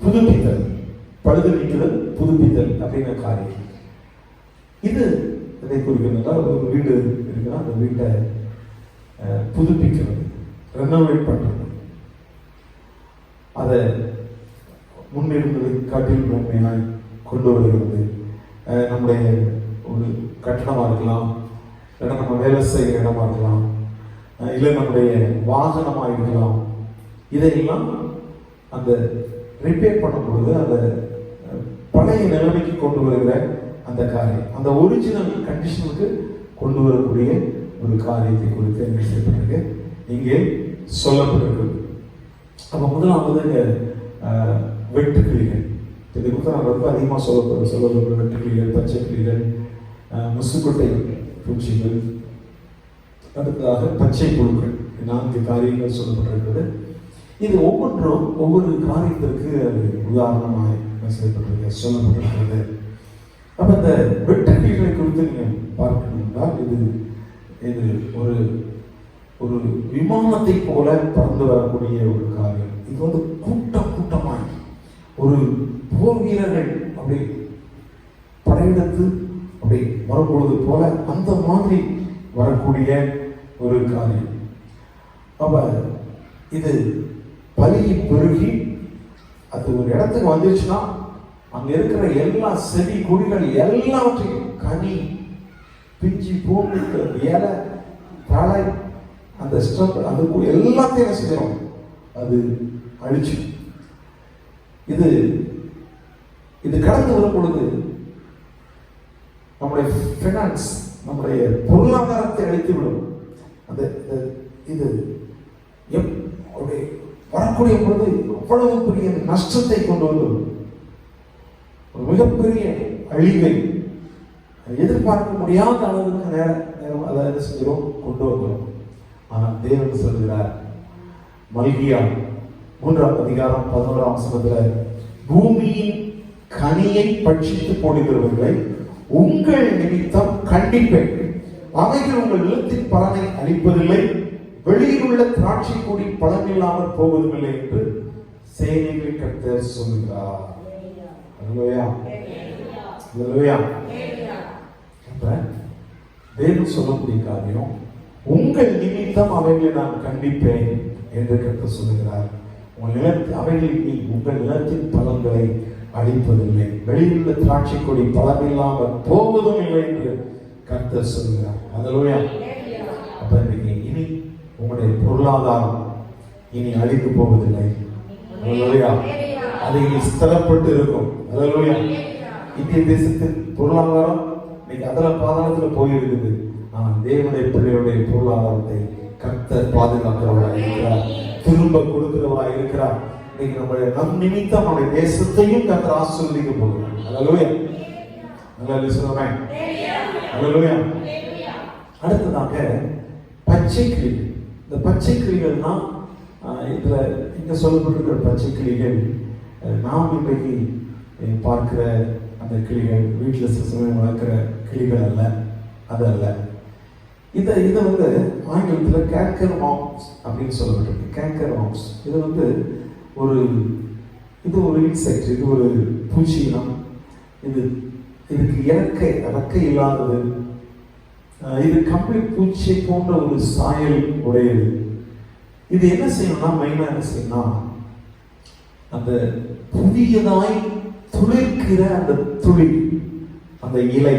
புதுப்பித்தல். பழுது நீக்குதல், புதுப்பித்தல் அப்படிங்கிற காரியம். இது இதை குறிக்கிறதா? ஒரு வீடு இருக்குன்னா அந்த வீட்டை புதுப்பிக்கிறது, ரெனோவேட் பண்றது, அதை முன்னிருந்ததை காட்டில் மேன்மையாய் கொண்டு வருகிறது. நம்முடைய ஒரு கட்டணமாக இருக்கலாம், இல்லை நம்ம வேலை செய்கிற இடமா இருக்கலாம், இல்லை நம்முடைய வாகனமாக இருக்கலாம். இதையெல்லாம் அந்த ரிப்பேர் பண்ணும் பொழுது அந்த பழைய நிலைமைக்கு கொண்டு வருகிற அந்த காரியம், அந்த ஒரிஜினல் கண்டிஷனுக்கு கொண்டு வரக்கூடிய ஒரு காரியத்தை குறித்து என்ன செய்யப்பட்டிருக்கு, இங்கே சொல்லப்பட்டிருக்கிறது. அப்போ முதலாவது வெட்டுக்கிளிகள். இதை குறித்து நான் ரொம்ப அதிகமாக சொல்லப்படுற வெட்டுக்கிளிகள், பச்சை கிளிகள், முசுக்குட்டை பூச்சிகள், அடுத்ததாக பச்சை புழுக்கள், 4 காரியங்கள் சொல்லப்பட்டிருக்கிறது. இது ஒவ்வொன்றும் ஒவ்வொரு காரியத்திற்கு அது உதாரணமாக சொல்லப்பட்டிருக்கிறது. அப்ப இந்த வெட்டுக்கிளிகளை குறித்து நீங்க பார்க்கணும்னா இது ஒரு ஒரு விமானத்தை போல பறந்து வரக்கூடிய ஒரு காரியம். இது வந்து கூட்டமாய் ஒரு போர் வீரர்கள் அப்படி படையெடுத்து அப்படி வரும்பொழுது போல அந்த மாதிரி வரக்கூடிய ஒரு காரியம். அப்ப இது பலுகி பெருகி அது ஒரு இடத்துக்கு வந்துச்சுன்னா அங்க இருக்கிற எல்லா செடி கொடிகள் எல்லாவற்றையும், கனி, பிஞ்சி, பூண்டு, இலை, தழை, அந்த ஸ்டெப், அது எல்லாத்தையும் செஞ்சிடும், அது அழிச்சு. இது கடந்து வரும் பொழுது நம்முடைய ஃபைனான்ஸ், நம்முடைய பொருளாதாரத்தை அழித்துவிடும். அந்த இது வரக்கூடிய பொழுது அவ்வளவு பெரிய நஷ்டத்தை கொண்டு வந்துவிடும். ஒரு மிகப்பெரிய அழிவை எதிர்பார்க்க முடியாத அளவுக்கு நேரம் அதை என்ன செஞ்சிடும், கொண்டு வந்துடும். ஆனால் தேவன் சொல்கிறார், மல்கியா 3ஆம் அதிகாரம் 11ஆம் வசனத்தில், பூமியின் கனியை பட்சித்து போடுகிறவர்களை உங்கள் நிமித்தம் கண்டிப்பேன், அவைகள் உங்கள் நிலத்தின் பலனை அளிப்பதில்லை, வெளியில் உள்ள திராட்சை கொடி பலனில்லாமல் போவதில்லை என்று சேனைகள் கர்த்தர் சொல்கிறார். அல்லேலூயா, அல்லேலூயா. அப்ப தேவன் சொல்லக்கூடிய காரியம், உங்கள் நிமித்தம் அவைகளை நான் கண்டிப்பேன் என்று கர்த்தர் சொல்கிறார். உங்கள் நிலத்தின் பலன்களை அளிப்பதில்லை, வெளியுள்ள திராட்சை கொடி பலனில்லாமல் போவதும் இல்லை என்று கர்த்தர் சொல்கிறார். அல்லேலூயா. அப்ப இனி உங்களுடைய பொருளாதாரம் இனி அழிந்து போவதில்லை. அல்லேலூயா. அது ஸ்திரப்பட்டு இருக்கும். அல்லேலூயா. இந்திய தேசத்தின் பொருளாதாரம் இன்னைக்கு அதல பாதாளத்தில் போயிருக்குது. ஆனால் தேவனுடைய பிள்ளைகளுடைய பொருளாதாரத்தை கர்த்தர் பாதுகாக்கிறவராக இருக்கிறார், திரும்ப கொடுக்கிறவராக இருக்கிறார். இன்னைக்கு நம் நிமித்தம் நம்முடைய தேசத்தையும் கர்த்தர் ஆசீர்வதிக்க போகிறார். அல்லேலூயா. அல்லேலூயா. அடுத்ததாக பச்சை கிளிகள். இந்த பச்சை கிளிகள்னா இதுல இங்க சொல்லப்பட்டிருக்கிற பச்சை கிளிகள் நாம் இன்றைக்கு பார்க்கிற அந்த கிளிகள், வீட்டில் சிசமே வளர்க்கிற கிளிகள் அல்ல, அது அல்ல. இதை வந்து ஆங்கிலத்தில் கேங்கர் வார்ம்ஸ் அப்படின்னு சொல்லப்பட்டிருக்கு. கேங்கர் வார்ம்ஸ் இது வந்து இது ஒரு இன்செக்ட், இது ஒரு பூச்சி இனம். இதுக்கு இறக்கை இல்லாதது. இது கம்ப்ளீட் பூச்சியை போன்ற ஒரு சாயல் உடையது. இது என்ன செய்யணும்னா, மெயினா என்ன செய்யணும்னா, அந்த புதியதாய் துளிர்க்கிற அந்த துளி, அந்த இலை,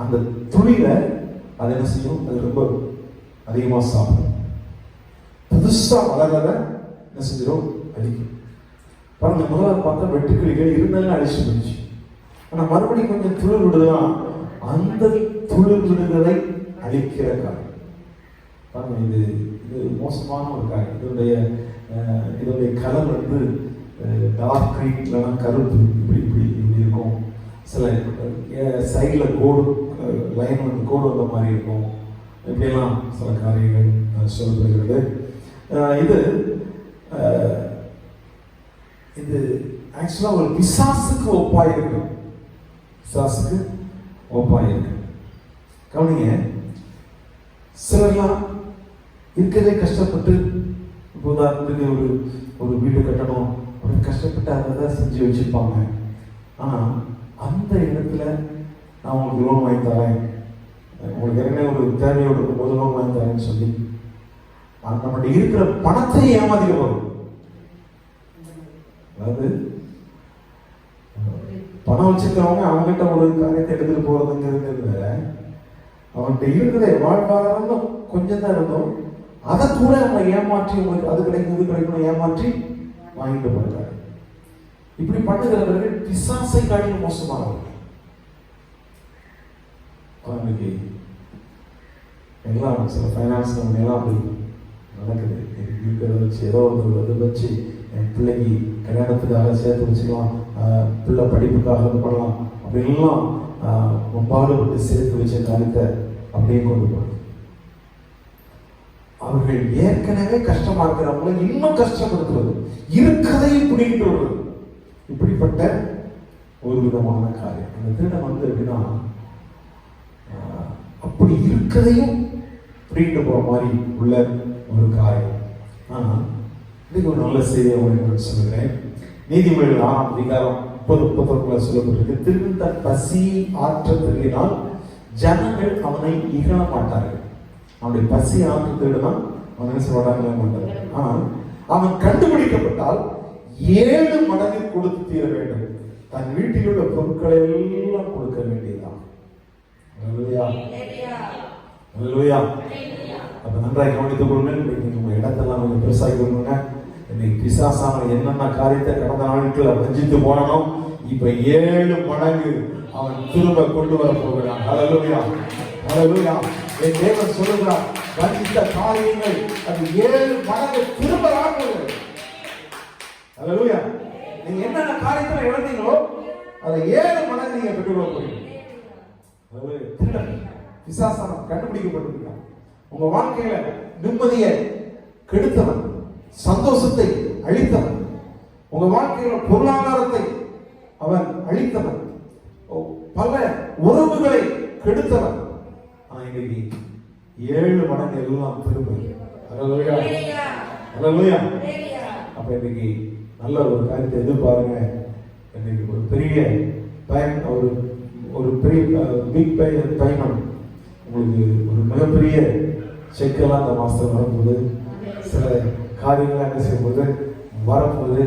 அந்த துளியில அது என்ன செய்யும், அது ரொம்ப அதிகமா சாப்பிடும். புதுசா வளர்றத என்ன செஞ்சிடும், அழிக்கும். பாருங்க, முதல்ல பார்த்தா வெட்டுக்கிளிகள் இருந்தாலும் அழிச்சு போயிடுச்சு. ஆனா மறுபடியும் கொஞ்சம் துளிர் விடுதான், அந்த துளிர் விடுதலை அழிக்கிற காரியம். பாருங்க, இது மோசமான ஒரு காரியம். இதோடைய கலர் வந்து டார்க் கிரீன் இல்லைன்னா கருப்பு, இப்படி இருக்கும். சில சைடில் கோடு லைன் வந்து கோடு வந்த மாதிரி இருக்கும். இப்படியெல்லாம் சில காரியங்கள் சொல்லப்படுகிறது. இது ஆக்சுவலாக ஒரு பிசாசுக்கு ஒப்பாய் இருக்கு. பிசாசுக்கு ஒப்பாய் இருக்கு. கவனிங்க, சிலர்லாம் இருக்கிறதே கஷ்டப்பட்டு, இப்போ உதாரணத்துக்கு ஒரு வீடு கட்டணும் அப்படின்னு கஷ்டப்பட்டு அதை தான் செஞ்சு வச்சுருப்பாங்க. ஆனால் அந்த இடத்துல நான் உங்களுக்கு லோன் வாங்கி தரேன், உங்களுக்கு ஏற்கனவே ஒரு தேவையோடு இருக்கும்போது லோன் வாங்கி தரேன்னு சொல்லி நம்மகிட்ட இருக்கிற பணத்தை ஏமாத்திக்க போகும். அதாவது பணம் வச்சுக்கிறவங்க அவங்ககிட்ட ஒரு காரியத்தை எடுத்துட்டு போறதுங்கிறது வேற. அவன்கிட்ட இருக்கிற வாழ்வாதாரம் கொஞ்சம் தான் இருந்தோம், அதை கூட அவன் ஏமாற்றி உங்களுக்கு அது கிடைக்கும் இது கிடைக்கணும் ஏமாற்றி வாங்கிட்டு போறாரு. இப்படி பண்ணுகிறவர்கள் பிசாசை காட்டிலும் மோசமானவர்கள். அவனுக்கு எல்லாம் சில ஃபைனான்ஸ் எல்லாம் அப்படி நடக்குது. இருக்கிறத வச்சு ஏதோ ஒரு இதை வச்சு என் பிள்ளைக்கு கல்யாணத்துக்காக சேர்த்து வச்சுக்கலாம், பிள்ளை படிப்புக்காக இது பண்ணலாம் அப்படின்லாம் பாடுபட்டு சேர்த்து வச்ச காரியத்தை அப்படியே கொண்டு போகிறது. அவர்கள் ஏற்கனவே கஷ்டமா இருக்கிறவங்களை இன்னும் கஷ்டப்படுத்துறது, இருக்கிறதையும் பிடிக்கிட்டு வருவது, இப்படிப்பட்ட ஒரு விதமான காரியம். அந்த திருடம் வந்து எப்படின்னா அப்படி இருக்கிறதையும் பிடிக்கிட்டு போற மாதிரி உள்ள ஒரு காரியம். ஆனால் இதுக்கு ஒரு நல்ல செய்தியை உங்களுக்கு சொல்லுகிறேன். நீதிமொழிகள் 6ஆம் அதிகாரம் 30-31 சொல்லப்பட்டிருக்கு. திருந்த பசி ஆற்ற திருடினால் ஜனங்கள் அவனை இகழ மாட்டார்கள். அவனுடைய பசி ஆற்ற திருடினால் அவன் என்ன சொல்ல மாட்டார்கள். ஆனால் அவன் கண்டுபிடிக்கப்பட்டால் 7 மடங்கு கொடுத்து தீர வேண்டும். தன் வீட்டில் உள்ள பொருட்களை எல்லாம் கொடுக்க வேண்டியதுதான். அப்ப நன்றாக கவனித்துக் கொள்ளுங்க. உங்க இடத்தெல்லாம் கொஞ்சம் பெருசாகி கொள்ளுங்க. இன்னைக்கு பிசாசான என்னென்ன காரியத்தை கடந்த நாட்கள் வஞ்சித்து போனோம், இப்ப 7 மடங்கு அவன் திரும்ப கொண்டு வர போகிறான். ஹல்லேலூயா, ஹல்லேலூயா. என் தேவன் சொல்லுகிறார், வஞ்சித்த காரியங்கள் அது 7 மடங்கு திரும்ப ஆகுது. ஹல்லேலூயா. நீங்க என்னென்ன காரியத்தை இழந்தீங்களோ அதை 7 மடங்கு நீங்க பெற்றுக்கொள்ள போறீங்க. பிசாசானம் கண்டுபிடிக்கப்பட்டிருக்கிறான். உங்க வாழ்க்கையில நிம்மதியை கெடுத்தவன், சந்தோஷத்தை அழித்தவன், உங்க வாழ்க்கையில பொருளாதாரத்தை அவன் அழித்தவன், பல உறவுகளை கெடுத்தவன். ஆனா இன்னைக்கு 7 மடங்கு எல்லாம் திரும்ப. ஹல்லேலூயா, ஹல்லேலூயா. அப்ப இன்னைக்கு நல்ல ஒரு காரியத்தை எதிர்பாருங்க. இன்னைக்கு ஒரு பெரிய ஒரு பெரிய பிக் பயணம் உங்களுக்கு, ஒரு மிகப்பெரிய செக்கெல்லாம் அந்த மாசத்துல வரும்போது, சில காரியங்கள்லாம் என்ன செய்யும்போது வரும்போது,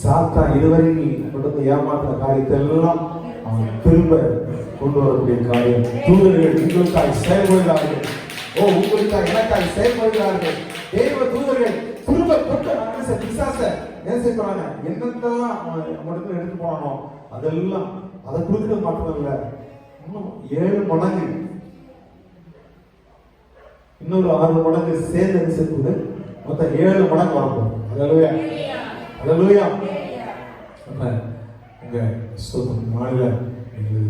சாத்தா இதுவரை நீ கொண்டு ஏமாத்தின காரியத்தை எல்லாம் அவன் திரும்ப கொண்டு வரக்கூடிய காரியம். தூதர்கள் உங்களுக்காக செயல்படுகிறார்கள். உங்களுக்காக எனக்காக செயல்படுகிறார்கள். தேவ தூதர்கள் திரும்ப கொண்டு பிசாச என்ன செய்யறாங்க, என்னென்னலாம் அவன் எடுத்து போனானோ அதெல்லாம் அதை கொடுக்க மாட்டதில்ல, இன்னும் 7 மடங்கு, இன்னொரு 6 மடங்கு சேர்ந்து சேர்த்து மொத்தம் 7 மடங்கு வரப்போம். ஹல்லேலூயா, ஹல்லேலூயா. உங்க மாநில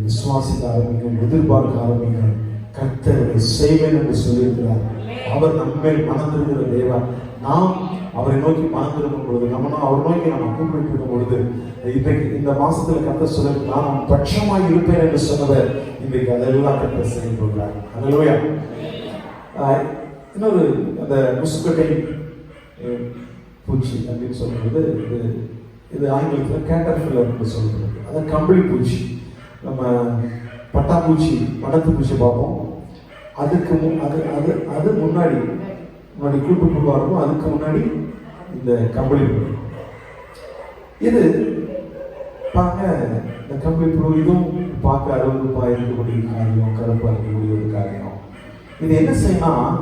விசுவாசிக்க ஆரம்பிக்கும், எதிர்பார்க்க ஆரம்பிக்கும். கர்த்தரை செய்வேன் என்று சொல்லியிருக்கிறார். அவர் நம்மை மனந்திருக்கிற தேவன். நாம் அவரை நோக்கி மனந்திருக்கும் பொழுது, நம்ம அவர் நோக்கி நம்ம கூப்பிட்டு இருக்கும் பொழுது, இன்றைக்கு இந்த மாசத்துல கர்த்தர் சொல்ல, நான் பட்சமாய் இருப்பேன் என்று சொன்னதை இன்றைக்கு அதெல்லாம் கர்த்தர் செயல்படுகிறார். ஹல்லேலூயா. இன்னொரு அந்த முசுக்கட்டை பூச்சி அப்படின்னு சொல்றது, இது ஆங்கிலத்தில் கேட்டர்பில்லர் என்று சொல்றது. அது கம்பளி பூச்சி. நம்ம பட்டாம்பூச்சி, படத்து பூச்சி பார்ப்போம். அதுக்கு அது முன்னாடி கூட்டுப்புழுவா இருக்கும். அதுக்கு முன்னாடி இந்த கம்பளி புழு. இது பார்க்க இந்த கம்பளி புழு இதுவும் பார்க்க அருவருப்பா இருக்கக்கூடிய காரியம், கருப்பா இருக்கக்கூடிய ஒரு காரியம். இது என்ன செய்யணும்,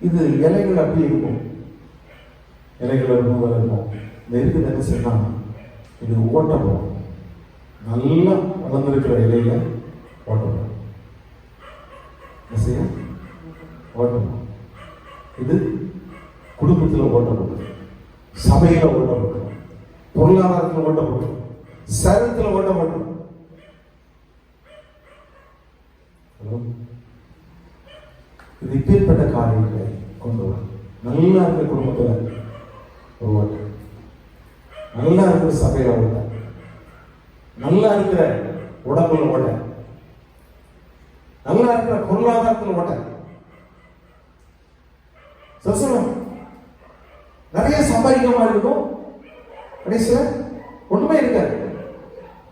இது இலைகள் அப்படி இருக்கும், இலைகள் இருக்கும். இந்த இருக்குது என்ன செய்யணும், இது ஓட்ட போகும். நல்லா வளர்ந்துருக்கிற இலையில ஓட்ட போகும். என்ன செய்ய ஓட்ட போகும். இது குடும்பத்தில் ஓட்டப்படும், சபையில ஓட்டப்படும், பொருளாதாரத்தில் ஓட்டப்படும், சரீரத்தில் ஓட்டப்படும். இது இப்பேற்பட்ட காரியங்களை கொண்டு வரும். நல்லா இருக்கிற குடும்பத்தில் ஒரு ஓட்டம், நல்லா இருக்கிற சபையில ஓட்ட, நல்லா இருக்கிற உடம்புல ஓட்ட, நல்லா இருக்கிற பொருளாதாரத்தில் ஓட்ட. நிறைய சம்பாதிக்க மாதிரி இருக்கும், கடைசியில ஒண்ணுமே இருக்காது.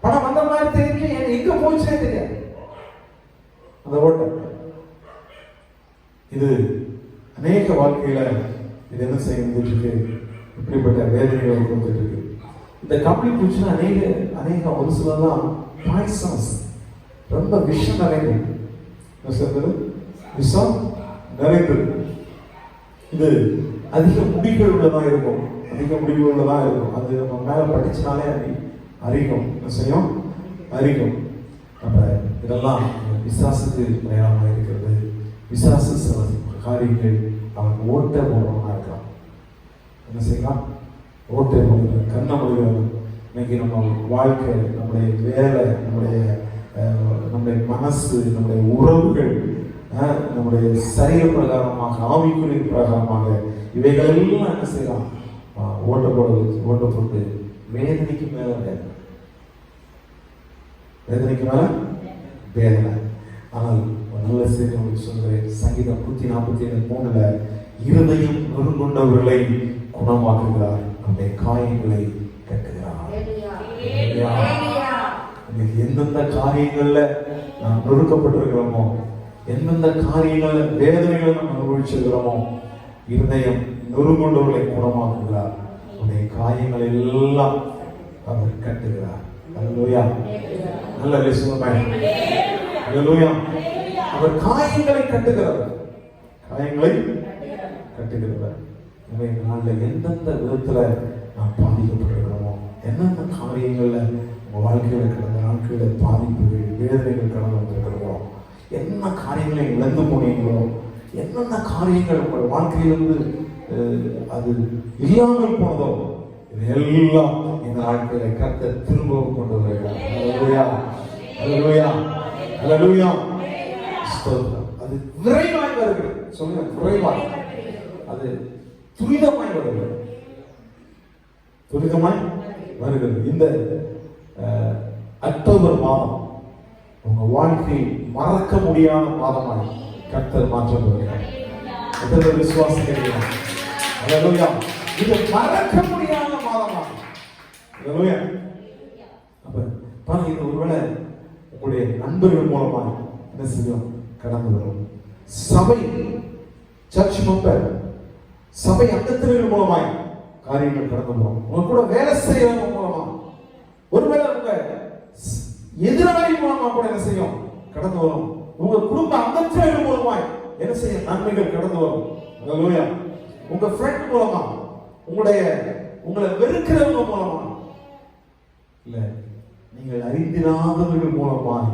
பணம் வந்த மாதிரி தெரியும், எங்க போச்சுன்னே தெரியாது அந்த ஓட்டம். இது அநேக வாழ்க்கையில இது என்ன செய்ய இருக்கு, இப்படிப்பட்ட வேதனைகளை கொடுத்துட்டு இருக்கு. இந்த கம்பளி பூச்சினா அநேக ஒரு சிலலாம் பாய்சனஸ், ரொம்ப விஷம் நிறைந்தது. என்ன சொல்றது? விஷம் நிறைந்தது. இது அதிக முடிகள் உள்ளதா இருக்கும், அதிக முடிவு உள்ளதா இருக்கும். அது நம்ம மேல படிச்சுனாலே அது அறிக்கும். என்ன செய்யும்? அறிக்கும். அப்ப இதெல்லாம் விசுவாசத்துக்கு பிரயாணமாக இருக்கிறது. விசுவாச சில காரியங்கள் அவன் ஓட்ட போடுறவனா இருக்கலாம். என்ன செய்யலாம்? ஓட்ட போடுறது, கண்ண முடிவு. இன்னைக்கு நம்ம வாழ்க்கை, நம்முடைய வேலை, நம்முடைய மனசு, நம்முடைய உறவுகள், நம்முடைய சரீர பிரகாரமாக, ஆவிக்குரிய பிரகாரமாக இவைகளெல்லாம் என்ன செய்யலாம்? ஓட்ட போட்டு வேதனைக்கு மேல வேதனை, வேதனைக்கு மேல வேதனை. ஆனால் நல்ல செய்தி உங்களுக்கு சொல்கிறேன். சங்கீதம் 147:3 இருதயம் நொறுங்குண்டவர்களை குணமாக்குகிறார், நம்முடைய காயங்களை கட்டுகிறார். எந்தெந்த காரியங்கள்ல நாம் நொறுக்கப்பட்டிருக்கிறோமோ, எந்தெந்த காரியங்கள்ல வேதனைகளை நாம் அனுபவிச்சிருக்கிறோமோ, இருதயம் நொறுங்குண்டவர்களை குணமாக்குகிறார், நம்முடைய காயங்களை எல்லாம் அவர் கட்டுகிறார். அல்லேலூயா. நல்ல சொல்லுங்க. அல்லேலூயா. அவர் காயங்களை கட்டுகிறவர், காயங்களை கட்டுகிறவர். இந்த நாளில் எந்தெந்த விதத்துல நாம் பாதிக்கப்பட்டிருக்கிறோமோ, எந்தெந்த காரியங்கள்ல உங்க வாழ்க்கையில கடந்த நாட்களில் பாதிப்புகள், வேதனைகள் கடந்து வந்திருக்கிறோமோ, என்ன காரியங்களை இழந்து போனீங்களோ, என்னென்ன காரியங்கள் உங்கள் வாழ்க்கையிலிருந்து அது இல்லாமல் போனதோ, இதெல்லாம் இந்த நாட்களை கர்த்தர் திரும்பவும் கொண்டு வருகிறார். அல்லேலூயா. அல்லேலூயா. அல்லேலூயா. ஸ்தோத்திரம். அது விரைவாய் வருகிறது. சொல்லுங்க, விரைவாய். அது துரிதமாய் வருகிறது. துரிதமாய் வருகிறது. இந்த அக்டோபர் மாதம் உங்க வாழ்க்கை மறக்க முடியாத மாதமாய் கர்த்தர் மாற்ற போகிறார். எத்தனை விசுவாசம் கிடையாது? அல்லேலூயா. இது மறக்க முடியாத மாதமாக. அல்லேலூயா. அப்ப பாருங்க, இது ஒருவேளை உங்களுடைய நண்பர்கள் மூலமா என்ன செய்யும்? கடந்து வரும். சபை, சர்ச் மெம்பர், சபை அங்கத்தினர்கள் மூலமாய் காரியங்கள் கடந்து வரும். உங்க கூட வேலை செய்யறவங்க மூலமா, ஒருவேளை உங்க எதிராளி மூலமா கூட என்ன செய்யும்? கடந்து வரும். உங்க குடும்ப அங்கத்தினர்கள் மூலமாய் என்ன செய்யும்? நன்மைகள் கடந்து வரும். அல்லேலூயா. உங்க ஃப்ரெண்ட் மூலமா, உங்களை வெறுக்கிறவங்க மூலமா, இல்ல நீங்கள் அறிந்திராதவர்கள் மூலமாய்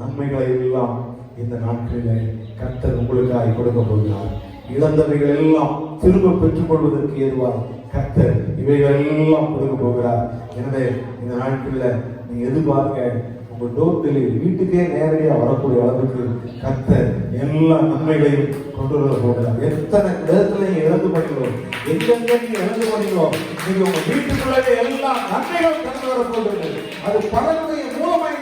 நன்மைகளை எல்லாம் இந்த நாட்களில் கர்த்தர் உங்களுக்காக கொடுக்க போகிறார். இழந்தவைகள் எல்லாம் திரும்ப பெற்றுக் கொள்வதற்கு ஏதுவாக கர்த்தர் இவைகள் எல்லாம் கொடுக்க போகிறார். எனவே இந்த நாட்களில் நீங்க எதிர்பார்க்க உங்க டோர் டெலிவரி வீட்டுக்கே நேரடியாக வரக்கூடிய அளவுக்கு கர்த்தர் எல்லா நன்மைகளையும் கொண்டு வர போகிறார். எத்தனை இடத்துல நீங்க இழந்து பண்ணீங்களோ, எங்கெங்க நீங்க இழந்து பண்ணீங்களோ, நீங்க உங்க வீட்டுக்குள்ளே எல்லா நன்மைகளும் கடந்து வர போகிறது. அது பலனுடைய மூலமாக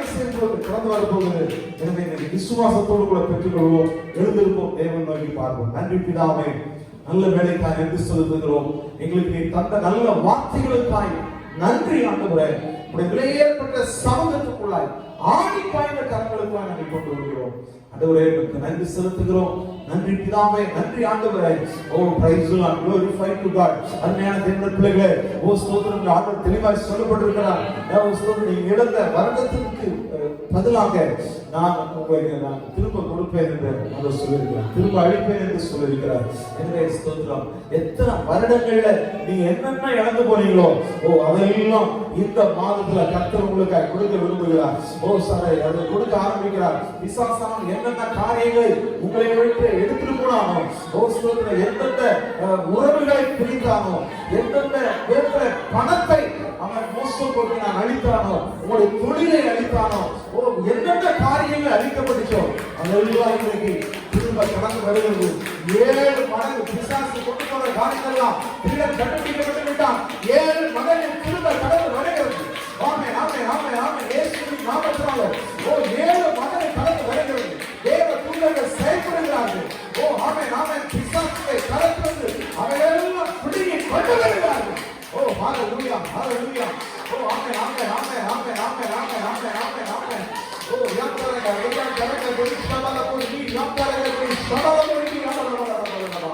கடந்து வர போகிறது. எனவே இன்னைக்கு விசுவாசத்தோடு கூட பெற்றுக்கொள்வோம். எழுந்திருப்போம், தேவன் நோக்கி பார்ப்போம். நன்றி பிதாவே, நல்ல வேலைக்காக நன்றி செலுத்துகிறோம். எங்களுக்கு நீ தந்த நல்ல வார்த்தைகளுக்காய் நன்றி ஆண்டவரே. உடைய விலையேற்பட்ட சமூகத்துக்குள்ளாய் ஆடி பாய்ந்த கரங்களுக்காக நன்றி கொண்டு வருகிறோம். ஆண்டவரே, நன்றி செலுத்துகிறோம். நன்றி பிதாவே, நன்றி ஆண்டவரே. Oh praise the lord, glorify to God. அருமையான தேவனுடைய பிள்ளைகளே, ஓ ஸ்தோத்திரம். ஆண்டவர் தெளிவாய் சொல்லப்பட்டிருக்கிறார். ஓ ஸ்தோத்திரம். நீங்க இழந்த வருடத்திற்கு பதிலாக நான் திரும்ப கொடுப்பேன் என்று அவர் சொல்லியிருக்கிறார். திரும்ப அழிப்பேன் என்று சொல்லியிருக்கிறார். எனவே ஸ்தோத்திரம். எத்தனை வருடங்கள்ல நீங்க என்னென்ன இழந்து போனீங்களோ, ஓ அதெல்லாம் இந்த மாதத்துல கர்த்தர் உங்களுக்கு கொடுக்க விரும்புகிறார். ஓ சாரை அதை கொடுக்க ஆரம்பிக்கிறார். விசுவாசம் என்னென்ன காரியங்கள் உங்களை விட்டு எடுத்துட்டு போனானோ, ஓ ஸ்தோத்திரம், எந்தெந்த உறவுகளை பிரித்தானோ, எந்தெந்த பணத்தை அவன் மோசம் போட்டு நான் அழித்தானோ, உங்களுடைய தொழிலை அழித்தானோ, ஓ எந்தெந்த காரியங்கள் அழிக்கப்பட்டுச்சோ அதெல்லாம் இன்னைக்கு திரும்ப கடந்து வருகிறது. 7 மடங்கு பிசாசு கொண்டு போற காரியங்கள்லாம் கண்டுபிடிக்கப்பட்டு விட்டான். 7 மடங்கு திரும்ப கடந்து வருகிறது. ஆமே ஆமே ஆமே ஆமே. இயேசுவின் நாமத்தினால ஓ 7 மடங்கு கடந்து வருகிறது. தேவ தூதர்கள் செயல்படுகிறார்கள். ஓ ஆமே ஆமே. பிசாசுவை கலந்து அவையெல்லாம் பிடிங்கி கொண்டு வருகிறார்கள். ஓ ஹalleluya ஹalleluya. ஓ ஆமே ஆமே ஆமே ஆமே ஆமே ஆமே ஆமே ஆமே ஆமே. ஓ யாத்ராக எல்லாம் கரெக்டா தெரிஞ்சவங்க போய் நீ யாத்ராக போய் சமாதானம் பண்ணி ஆமா.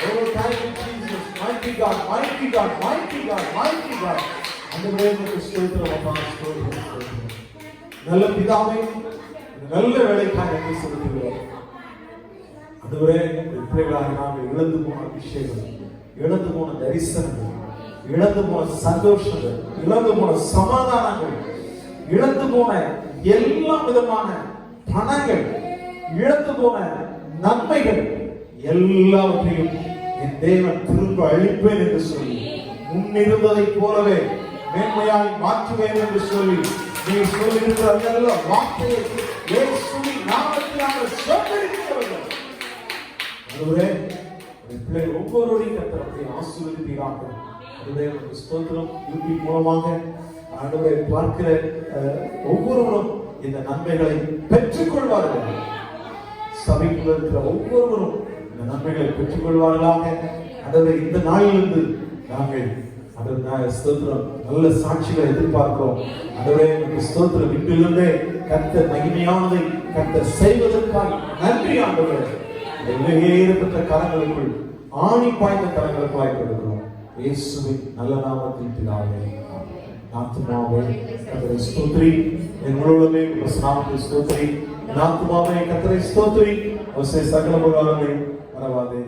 ஓ thank you Jesus, mighty God, mighty God, mighty God, mighty God. ஆண்டவரே உமக்கு ஸ்தோத்திரம் அப்பா, ஸ்தோத்திரம், ஸ்தோத்திரம். நல்ல பிதாவே, இந்த நல்ல வேலைக்காக நன்றி செலுத்துகிறோம். ஆண்டவரே, பிள்ளைகளாக நாங்கள் இழந்து போன அபிஷேகம், இழந்து போன தரிசனங்கள், இழந்து போன சந்தோஷங்கள், இழந்து போன சமாதானங்கள், இழந்து போன எல்லா விதமான பணங்கள், இழந்து போன நன்மைகள் எல்லாவற்றையும் என் தேவன் திரும்ப அளிப்பேன் என்று சொல்லி, முன்னிருந்ததை போலவே மேன்மையாய் மாற்றுவேன் என்று சொல்லி நீ சொல்லியிருக்கிற அந்த வார்த்தையை இயேசுவின் நாமத்தில் நாங்கள் சொந்தரிக்கிறவர்கள். அதுவே பிள்ளை ஒவ்வொருவரையும் கர்த்தரை ஆசீர்வதிப்பீராக. அதுவே ஒரு ஸ்தோத்திரம் யூடியூப் மூலமாக ஆண்டவரை பார்க்கிற ஒவ்வொருவரும் இந்த நன்மைகளை பெற்றுக் கொள்வார்கள். சபைக்குள்ள இருக்கிற ஒவ்வொருவரும் இந்த நன்மைகளை பெற்றுக் கொள்வார்களாக. ஆண்டவரே, இந்த நாளிலிருந்து நாங்கள் ஸ்தோத்திரம் நல்ல சாட்சிகளை எதிர்பார்க்கிறோம். ஆண்டவரே, ஸ்தோத்திரம் வீட்டிலிருந்தே கர்த்தர் மகிமையானதை கர்த்தர் செய்வதற்காக நன்றி. ஆண்டவரே, ஏற்பட்ட கரங்களுக்குள் ஆணி பாய்ந்த கரங்களுக்குள்ளாய் கொடுக்கிறோம். இயேசுவின் நல்ல நாமத்தில் பிதாவே, ஆத்துமாவே கர்த்தரை ஸ்தோத்திரி, என் முழுவதுமே நாமத்தை ஸ்தோத்திரி, ஆத்துமாவே கர்த்தரை ஸ்தோத்திரி, சகல உபகாரங்களை மறவாதே.